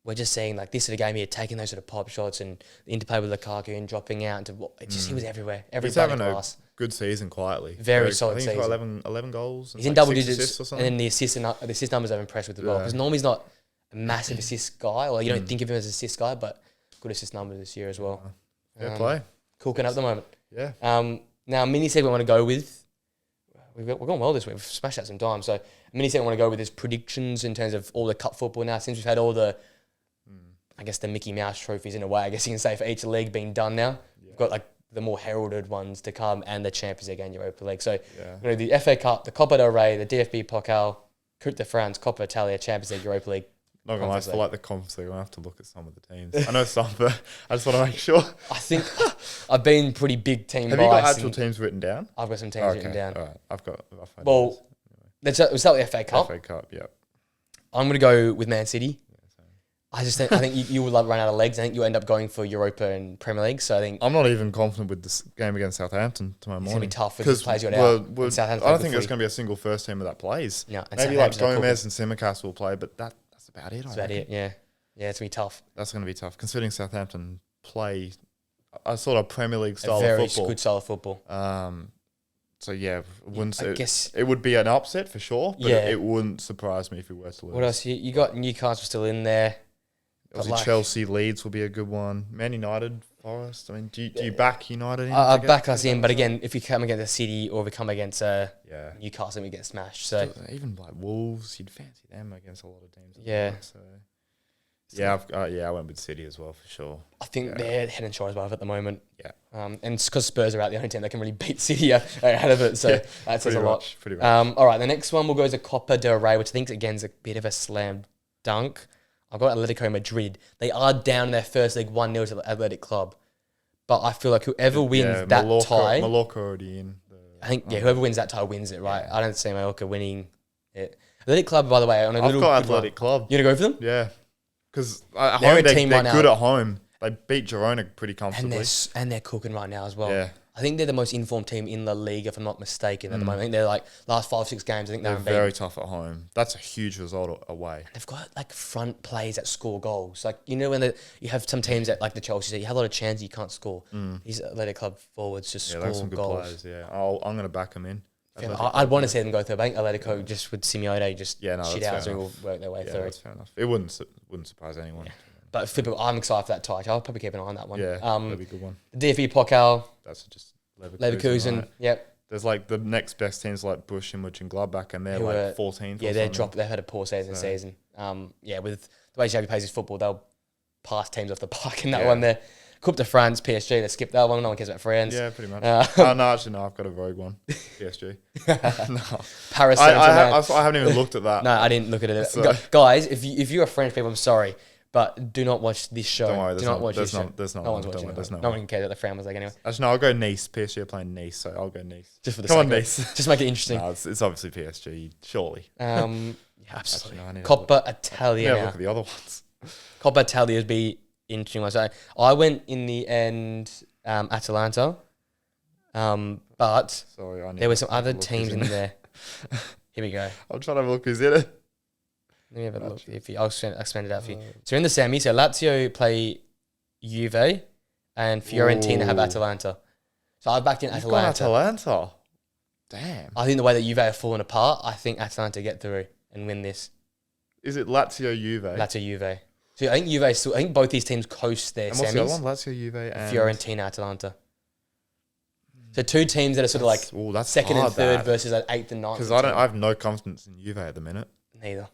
We're just seeing like this sort of game here, taking those sort of pop shots and the interplay with Lukaku and dropping out. He was everywhere. He's having a good season quietly. Very solid I think he's season. got 11 goals. He's in double digits. And then the assist numbers I've impressed with as well. Because normally he's not a massive assist guy. Or you don't think of him as an assist guy, but good assist numbers this year as well. Fair play. Cooking up at the moment. Yeah. Now, mini segment I want to go with. We're going well this week. We've smashed out some time. So, mini segment I want to go with is predictions in terms of all the cup football now. Since we've had all the I guess the Mickey Mouse trophies in a way, I guess you can say for each league being done now. We've got like the more heralded ones to come and the Champions League and Europa League. So we're going to do the FA Cup, the Copa del Rey, the DFB Pokal, Coupe de France, Copa Italia, Champions League, Europa League. Not going to lie, for like the Conference League, I'm going to have to look at some of the teams. I know some, but I just want to make sure. I think I've been pretty big team Have you got actual teams written down? I've got some teams written down. All right, I've got well, let's start with the FA Cup. FA Cup, yeah. I'm going to go with Man City. I think you would run out of legs. I think you end up going for Europa and Premier League. So I think I'm not even confident with this game against Southampton tomorrow morning. It's going to be tough with the players you got out. Southampton I don't think there's going to be a single first teamer that plays. No, maybe like Gomez and Simicast will play, but that's about it. That's about it. Yeah, it's going to be tough. That's going to be tough considering Southampton play a sort of Premier League style of football. Very good style of football. So I guess it would be an upset for sure, but it wouldn't surprise me if we were to lose. What else? You got Newcastle still in there. Obviously, Chelsea, Leeds will be a good one. Man United, Forest. I mean, do you back United? I back us in, but again, if we come against a City or we come against Newcastle, we get smashed. So even like Wolves, you'd fancy them against a lot of teams. I went with City as well for sure. I think they're head and shoulders above at the moment. Yeah, and it's because Spurs are out the only team that can really beat City out of it. So that says a lot. Pretty much. All right, the next one will go as a Copa del Rey, which I think again is a bit of a slam dunk. I've got Atletico Madrid. They are down in their first league 1-0 to the Athletic Club. But I feel like whoever wins that tie... Mallorca already in. I think, whoever wins that tie wins it, right? I don't see Mallorca winning it. Athletic Club, by the way, I've got Athletic Club. You going to go for them? Yeah. Because at home, they're good at home. They beat Girona pretty comfortably. And they're cooking right now as well. Yeah. I think they're the most informed team in the league, if I'm not mistaken, at the moment. I think they're like last 5-6 games. I think they're very tough at home. That's a huge result away. And they've got like front plays that score goals. Like when you have some teams that like the Chelsea, you have a lot of chances you can't score. These Athletic Club forwards just score some good goals. Players, yeah. I'm going to back them in. I'd want to see them go through. I think Atletico just with Simeone shit out and will work their way through. That's fair enough. It wouldn't surprise anyone. Yeah. But Flipper, I'm excited for that tie. I'll probably keep an eye on that one. Yeah, that'll be a good one. The DFB Pokal. That's just Leverkusen. Right? Yep. There's like the next best teams like Busch and Gladbach, and they're like 14th. Yeah, they've had a poor season. With the way Xavi plays his football, they'll pass teams off the park in that one there. Coupe de France, PSG, they skipped that one. No one cares about France. Yeah, pretty much. Actually, I've got a rogue one. PSG. No. Paris Saint-Germain. I haven't even looked at that. No, I didn't look at it. So. Guys, if you're a French people, I'm sorry. But do not watch this show. Don't worry, do not watch this show. No one's watching it. No one cares what the Fran was like anyway. Actually, no, I'll go Nice. PSG are playing Nice, so I'll go Nice. Just for the Come on, Nice. Just make it interesting. No, it's obviously PSG, surely. Yeah, absolutely. Actually, no, Coppa Italia. Yeah, look at the other ones. Coppa Italia would be interesting. So I went in the end Atalanta, but there were some other teams in there. Here we go. I'm trying to have a look who's in it. Let me have a look. I'll expand it out for you. So in the semi, Lazio play Juve and Fiorentina have Atalanta. So I backed in Atalanta. Atalanta? Damn. I think the way that Juve have fallen apart, I think Atalanta get through and win this. Is it Lazio Juve? Lazio Juve. So I think Juve still. I think both these teams coast their And what's the semis. other one? Lazio Juve and Fiorentina, Atalanta. So 2 teams that are sort of like that's second and hard, third that. versus like 8th and 9th. Because I have no confidence in Juve at the minute. Neither.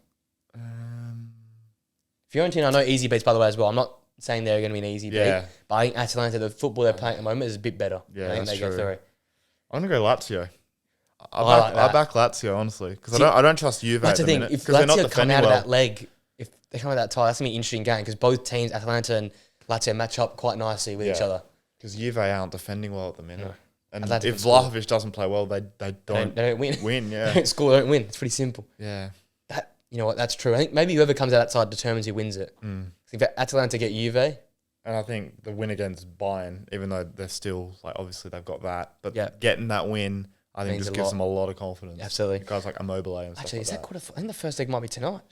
Fiorentina, I know easy beats by the way as well. I'm not saying they're going to be an easy beat, but I think Atalanta, the football they're playing at the moment, is a bit better. Yeah, I think they true. go through. I'm gonna go Lazio. I I back Lazio honestly because I don't trust Juve. That's at the the thing. minute, If they're not Lazio come out well. of that leg, if they come out of that tie, that's gonna be an interesting game because both teams, Atalanta and Lazio, match up quite nicely with each other. Because Juve aren't defending well at the minute, and Atlanta if Vlahovic doesn't play well, they don't win. Win, yeah. They don't score, they don't win. It's pretty simple. Yeah. That you know what? That's true. I think maybe whoever comes out that side determines who wins it. If Atalanta get Juve. And I think the win against Bayern, even though they're still like obviously they've got that, but getting that win, I think just gives them a lot of confidence. Absolutely, guys like Immobile and stuff. Actually, like is that quarter? I think the first leg might be tonight.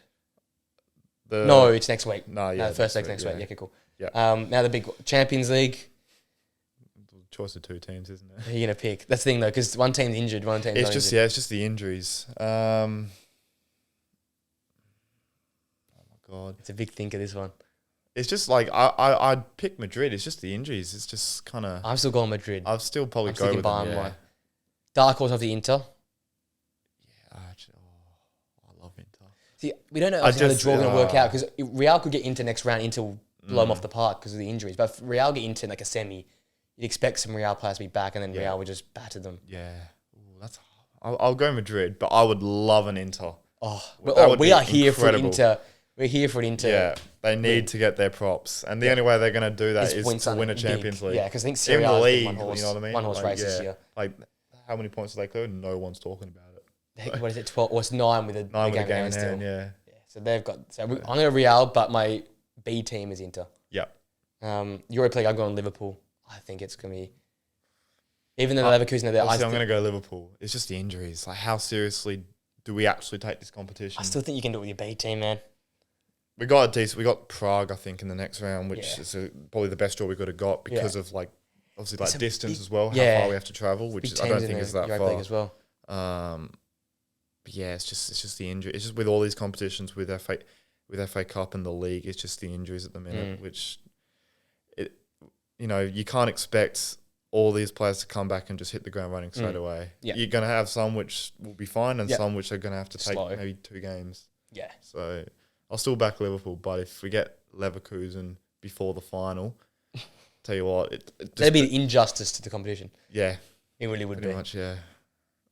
No, it's next week. No, the first leg's next week. Yeah, okay, cool. Yeah. Now the big Champions League. Choice of 2 teams, isn't it? Who are you gonna pick? That's the thing though, because one team's injured, one team's not injured. It's just the injuries. Oh my god, it's a big thinker, this one. It's just like I'd pick Madrid. It's just the injuries. It's just kind of. I'm still going Madrid. I'll still probably go with them. Yeah. Dark horse of the Inter. Yeah, actually, I love Inter. See, we don't know how the draw going to work out because Real could get Inter next round. Inter will blow them off the park because of the injuries. But if Real get Inter in like a semi, you'd expect some Real players to be back, and then Real would just batter them. Yeah, that's. I'll go Madrid, but I would love an Inter. We are here for Inter. We're here for an Inter. Yeah, they need to get their props, and the only way they're going to do that is to win a Champions League. Yeah, because I think Serie A is one horse, you know what I mean? One horse race this year. Like, how many points have they cleared? No one's talking about it. What is it? 12 or it's 9 with a game in hand. Yeah. So they've got. So I'm going to Real, but my B team is Inter. Yeah. Europa League, I'm going Liverpool. I think it's going to be. Even though the Leverkusen are there, I'm going to go Liverpool. It's just the injuries. Like, how seriously do we actually take this competition? I still think you can do it with your B team, man. We got Prague, I think, in the next round, which is probably the best draw we could have got because of like obviously like distance as well, how far we have to travel, which I don't think is that far. As well. But yeah, it's just the injury. It's just with all these competitions with FA Cup and the league, it's just the injuries at the minute, which you can't expect all these players to come back and just hit the ground running straight away. Yeah. You're going to have some which will be fine and some which are going to have to take maybe 2 games. Yeah. So I'll still back Liverpool, but if we get Leverkusen before the final, tell you what, that'd be an injustice to the competition. Yeah. It really would be. Pretty much, yeah.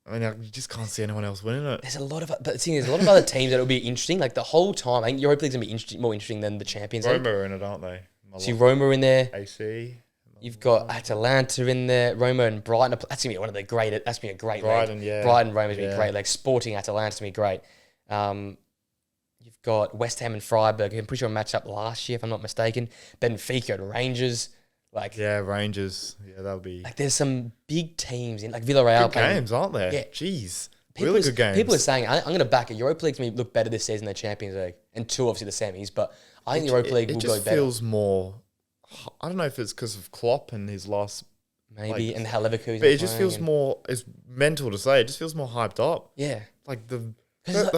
I mean, you just can't see anyone else winning it. There's a lot of other teams that will be interesting. Like the whole time, I think Europa League's going to be more interesting than the Champions League. Roma are in it, aren't they? See Roma in there. AC. You've got Atalanta in there, Roma and Brighton. That's going to be one of the great. That's going to be a great Brighton, leg. Yeah. Brighton, Roma's going to be great. Like Sporting, Atalanta's going to be great. You've got West Ham and Freiburg. I'm pretty sure matched up last year, if I'm not mistaken. Benfica and Rangers. Rangers. Yeah, that'll be. Like there's some big teams in like Villarreal. Good games, aren't there? Yeah. Jeez. Really good games. People are saying, I'm going to back it. Europa League's going to look better this season than the Champions League. And 2, obviously, the semis. But I think the Europa League will go better. It just feels more. I don't know if it's because of Klopp and his last. Maybe, and how Leverkusen. But it just feels more. It's mental to say. It just feels more hyped up. Yeah. Like the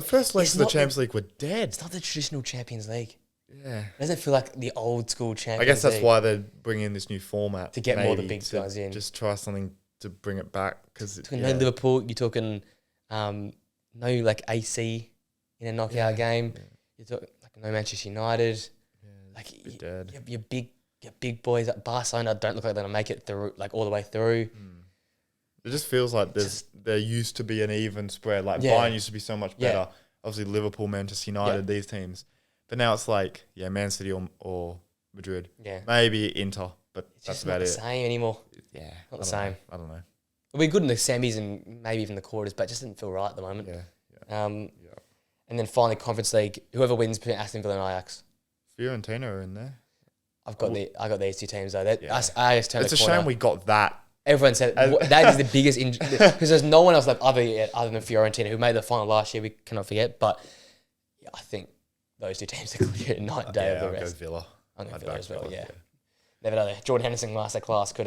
first legs of the Champions League were dead. It's not the traditional Champions League. Yeah. It doesn't feel like the old school Champions League. I guess that's why they're bringing in this new format. To get more of the big guys in. Just try something to bring it back. No Liverpool, you're talking no like AC in a knockout game. Yeah. You're talking like no Manchester United. Yeah, your big boys at Barcelona don't look like they're going to make it through, like all the way through. It just feels like there used to be an even spread. Like Bayern used to be so much better. Yeah. Obviously Liverpool, Manchester United, these teams. But now it's like, Man City or Madrid. Yeah. Maybe Inter, but it's that's just about not the same anymore. Yeah. Not the same. I don't know. It'll be good in the semis and maybe even the quarters, but it just didn't feel right at the moment. Yeah. And then finally, Conference League, whoever wins between Aston Villa and Ajax. Fiorentina are in there. I got these 2 teams though. Ajax turned it's a shame we got that. Everyone said that is the biggest because there's no one else left other than Fiorentina who made the final last year. We cannot forget, but I think those 2 teams are clear night and day of the rest. Go Villa. I'm going Villa as well. Yeah. Never know. Jordan Henderson masterclass could.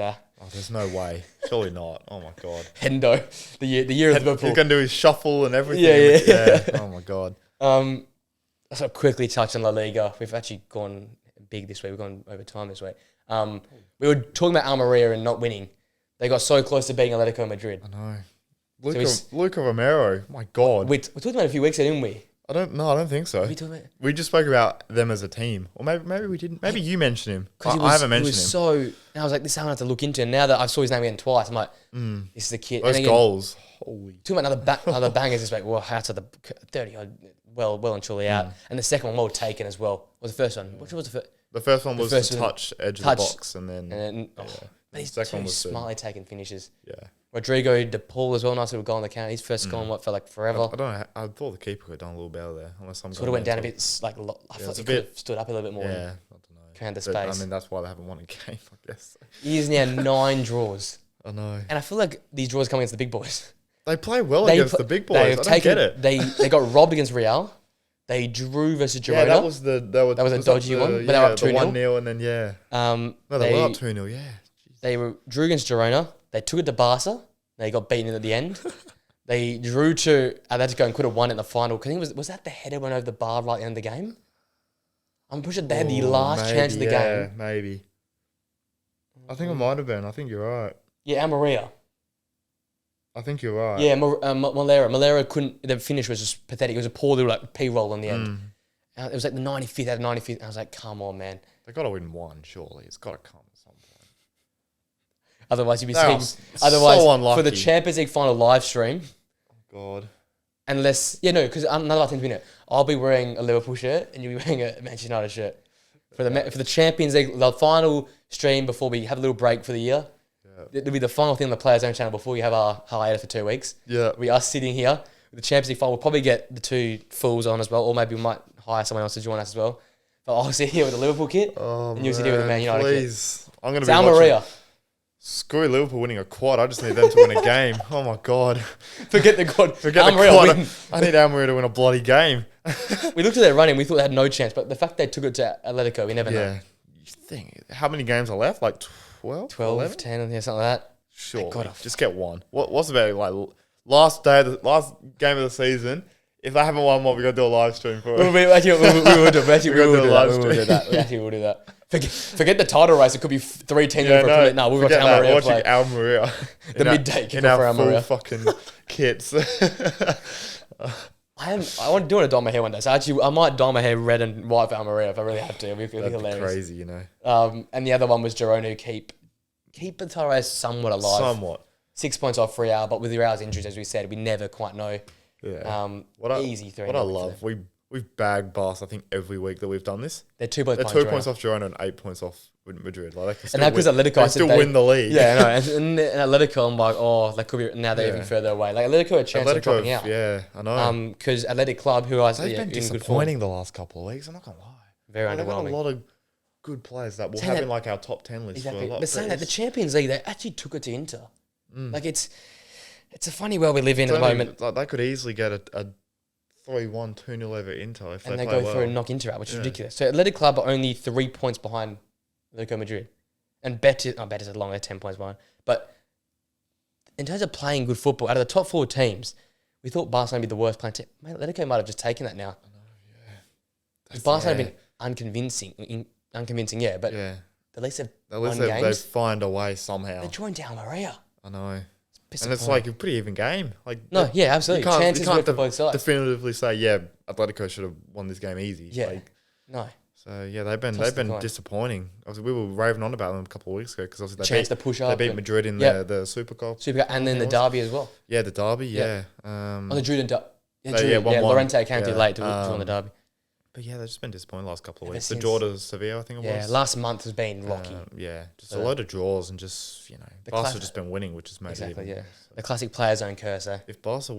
There's no way. Surely not. Oh my god. Hendo, the year of Liverpool. He's gonna do his shuffle and everything. Yeah. Oh my god. I sort of quickly touch on La Liga. We've actually gone big this week. We've gone over time this week. We were talking about Almeria and not winning. They got so close to beating Atletico Madrid. I know. Luca Romero, my God. We talked about it a few weeks ago, didn't we? I don't think so. We just spoke about them as a team. Or maybe we didn't. Maybe you mentioned him. I haven't mentioned him. And I was like, this is someone I have to look into. And now that I saw his name again twice, I'm like, this is the kid. Those goals. Holy. Talking about another bangers this week. Well, out of the 30, well and truly out. And the second one, well taken as well. What was the first one? Which was the first? The first one was the touch edge of the box. And then these second one was smartly taken finishes. Yeah. Rodrigo De Paul as well, nice little goal on the count. His first goal in for like forever. I don't know. I thought the keeper could have done a little better there. Unless I'm sort of went down a bit. Like I feel like he could have stood up a little bit more. Yeah, I don't know. Command the space. I mean, that's why they haven't won a game, I guess. He is now 9 draws. I know. And I feel like these draws coming against the big boys. They play well against the big boys. I don't get it. They got robbed against Real. They drew versus Girona. Yeah, that was a dodgy one. But they were up 2-0. 1-0 and then they were up 2-0. Yeah. They drew against Girona. They took it to Barca. They got beaten at the end. They drew to Atletico and could have won in the final. I think was that the header went over the bar right at the end of the game? I'm pretty sure they had the last chance of the game. Yeah, maybe. I think it might have been. I think you're right. Yeah, Almeria. I think you're right. Yeah, Malera couldn't. The finish was just pathetic. It was a poor little P-roll on the end. It was like the 95th out of 95th. I was like, come on, man. They got to win one, surely. It's got to come at some point. Otherwise, you'd be seeing. Otherwise, so unlucky. For the Champions League final live stream. Oh God. Unless because another thing to be I'll be wearing a Liverpool shirt and you'll be wearing a Manchester United shirt for the Champions League, the final stream before we have a little break for the year. Yeah. It'll be the final thing on the Players Own channel before we have our hiatus for 2 weeks. Yeah. We are sitting here with the Champions League final. We'll probably get the 2 fools on as well, or maybe we might hire someone else to join us as well. But I'll sit here with the Liverpool kit, and you'll sit here with the Man United kit. I'm going to be Almeria. Screw Liverpool winning a quad. I just need them to win a game. Oh my God. Forget the quad. Forget Almeria the quad. I need Almeria to win a bloody game. We looked at their running. We thought they had no chance. But the fact they took it to Atletico, we never know. Yeah. You think, how many games are left? Like 12? 12, 11? 10, yeah, something like that. Sure. Just get one. What's about like last game of the season? If they haven't won one, we got to do a live stream for it. We will do that. We actually will do that. Forget the title race. It could be 3 teams. No, we've got Almeria play. Watching Almeria. The midday in our full fucking kits. I want to dye my hair one day. So actually, I might dye my hair red and white for Almeria if I really have to. It'd be hilarious. Crazy, you know. And the other one was Girona who keep the title race somewhat alive. Somewhat. 6 points off Real, but with Real's injuries, as we said, we never quite know. Yeah. Easy 3. What I love, we've bagged Barca, I think, every week that we've done this. They're 2 points. They're 2 points off Girona and 8 points off Madrid. Like and that's because Atletico they still win the league. Yeah, I know. And Atletico, I'm like, they could be now. They're even further away. Like Atletico, a chance of dropping out. Yeah, I know. Because Athletic Club, who they've been disappointing the last couple of weeks. I'm not gonna lie. Very underwhelming. They've got a lot of good players that we'll have in like our top 10 list. Exactly. But saying that the Champions League, they actually took it to Inter. Like it's a funny world we live in at the moment. Like they could easily get a 3-1, 2-0 over Inter if they play go through and knock Inter out, which is ridiculous. So Athletic Club are only 3 points behind Atletico Madrid. And Betis are long, they're 10 points behind. But in terms of playing good football, out of the top 4 teams, we thought Barcelona would be the worst playing team. Mate, Atletico might have just taken that now. I know, yeah. Barcelona have been unconvincing, yeah, but at least they've won games. They find a way somehow. They joined Almeria. I know. And it's like a pretty even game. Yeah, absolutely. Chances were for both sides. Definitively say, Atletico should have won this game easy. Yeah, no. So they've been disappointing. Obviously, we were raving on about them a couple of weeks ago because obviously they beat Madrid in the Super Cup. And then the derby as well. Yeah, the derby. Yeah. The Madrid and derby. Lorente came too late to win the derby. But yeah, they've just been disappointing the last couple of weeks. The draw to Sevilla, I think it was. Yeah, last month has been rocky. Just a load of draws and just, Barca have just been winning, which has made it even worse. The classic players' own curse, eh? If Barca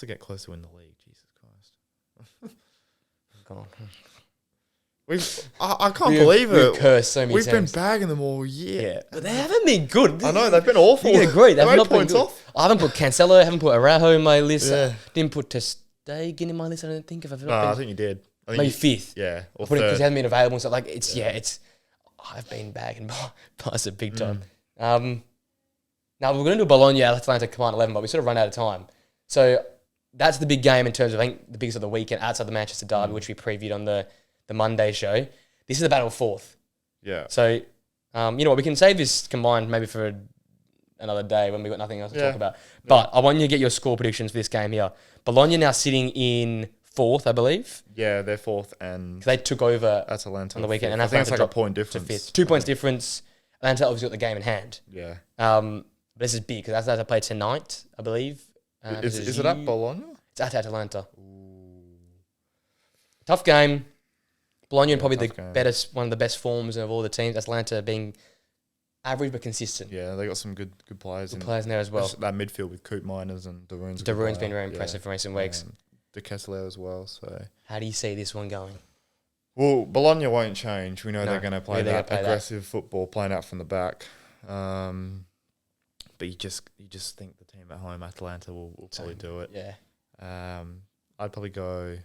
get close to win the league, Jesus Christ. God. I can't believe it. We've cursed so many times. We've been bagging them all year. Yeah. But they haven't been good. I know, they've been awful. You agree. They've not been good. Off. I haven't put Cancelo, I haven't put Araujo in my list. Didn't put Ter Stegen in my list, I don't think. I think you did. Maybe 5th. Yeah. Or third. Because he hasn't been available and stuff. Like, I've been bagging Barca big time. Now, we're going to do Bologna, Atalanta, Command 11, but we sort of run out of time. So, that's the big game in terms of, I think, the biggest of the weekend outside the Manchester derby, which we previewed on the Monday show. This is the battle of fourth. Yeah. So, you know what, we can save this combined maybe for another day when we've got nothing else to talk about. But I want you to get your score predictions for this game here. Bologna now sitting in fourth, I believe. Yeah, they're fourth, and they took over Atalanta on the weekend. And I think it's like a point difference. To fifth. 2 points difference. Atalanta obviously got the game in hand. Yeah. But this is big because Atalanta play tonight, I believe. Is it at Bologna? It's at Atalanta. Ooh. Tough game. Bologna probably one of the best forms of all the teams. Atalanta being average but consistent. Yeah, they got some good players. Good players in there as well. That midfield with Coop Miners and De Roon's. De Roon's been very impressive for recent weeks. De Kessler as well. So how do you see this one going? Well, Bologna won't change. We know they're going to play that aggressive football, playing out from the back. But you just think the team at home, Atalanta, will probably do it. Yeah. I'd probably go.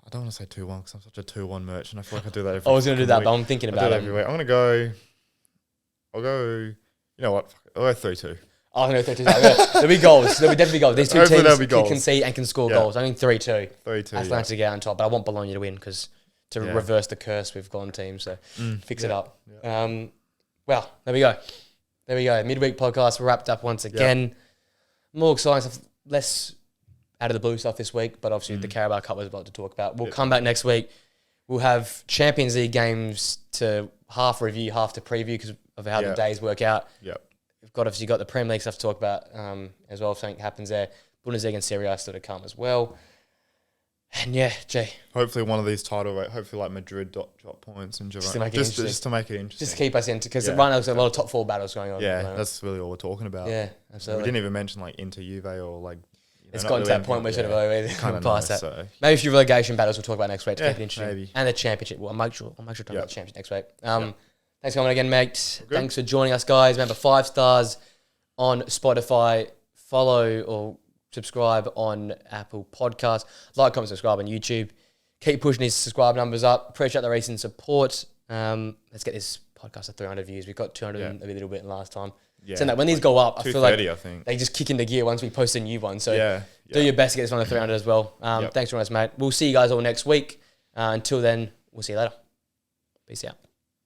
I don't want to say 2-1 because I'm such a 2-1 merchant. I feel like I do that every week. I was going to do that, but I'm thinking about it. Every week. I'm going to go. I'll go. You know what? I'll go 3-2. Oh, no, 3-2. There'll be goals. There'll be definitely goals. These two teams can concede and can score goals. I mean, 3-2. 3-2. Atalanta to get out on top, but I want Bologna to win because to reverse the curse with gone teams. So fix it up. Yeah. Well, there we go. Midweek podcast wrapped up once again. More exciting stuff, less out of the blue stuff this week, but obviously the Carabao Cup was about to talk about. We'll come back next week. We'll have Champions League games to half review, half to preview because of how the days work out. Yep. We've obviously got the Premier League stuff to talk about as well if something happens there. Bundesliga and Serie A still to come as well. And Jay. Hopefully one of these hopefully like Madrid drop points and just to make it interesting. Just to make it interesting. Just to keep us into, because right now there's a lot of top four battles going on. Yeah, that's really all we're talking about. Yeah, absolutely. We didn't even mention like Inter Juve or like. It's gotten to that point where sort of kind of past that. So. Maybe a few relegation battles we'll talk about next week to keep it interesting. Maybe. And the championship. Well, I'll make sure to talk about the championship next week. Thanks for coming again, mate. Thanks for joining us, guys. Remember, 5 stars on Spotify. Follow or subscribe on Apple Podcasts. Like, comment, subscribe on YouTube. Keep pushing these subscribe numbers up. Appreciate the recent support. Let's get this podcast to 300 views. We've got 200 and a little bit last time. Yeah. So that when these go up, I feel like they just kick into gear once we post a new one. So do your best to get this one to 300 as well. Thanks for joining us, mate. We'll see you guys all next week. Until then, we'll see you later. Peace out.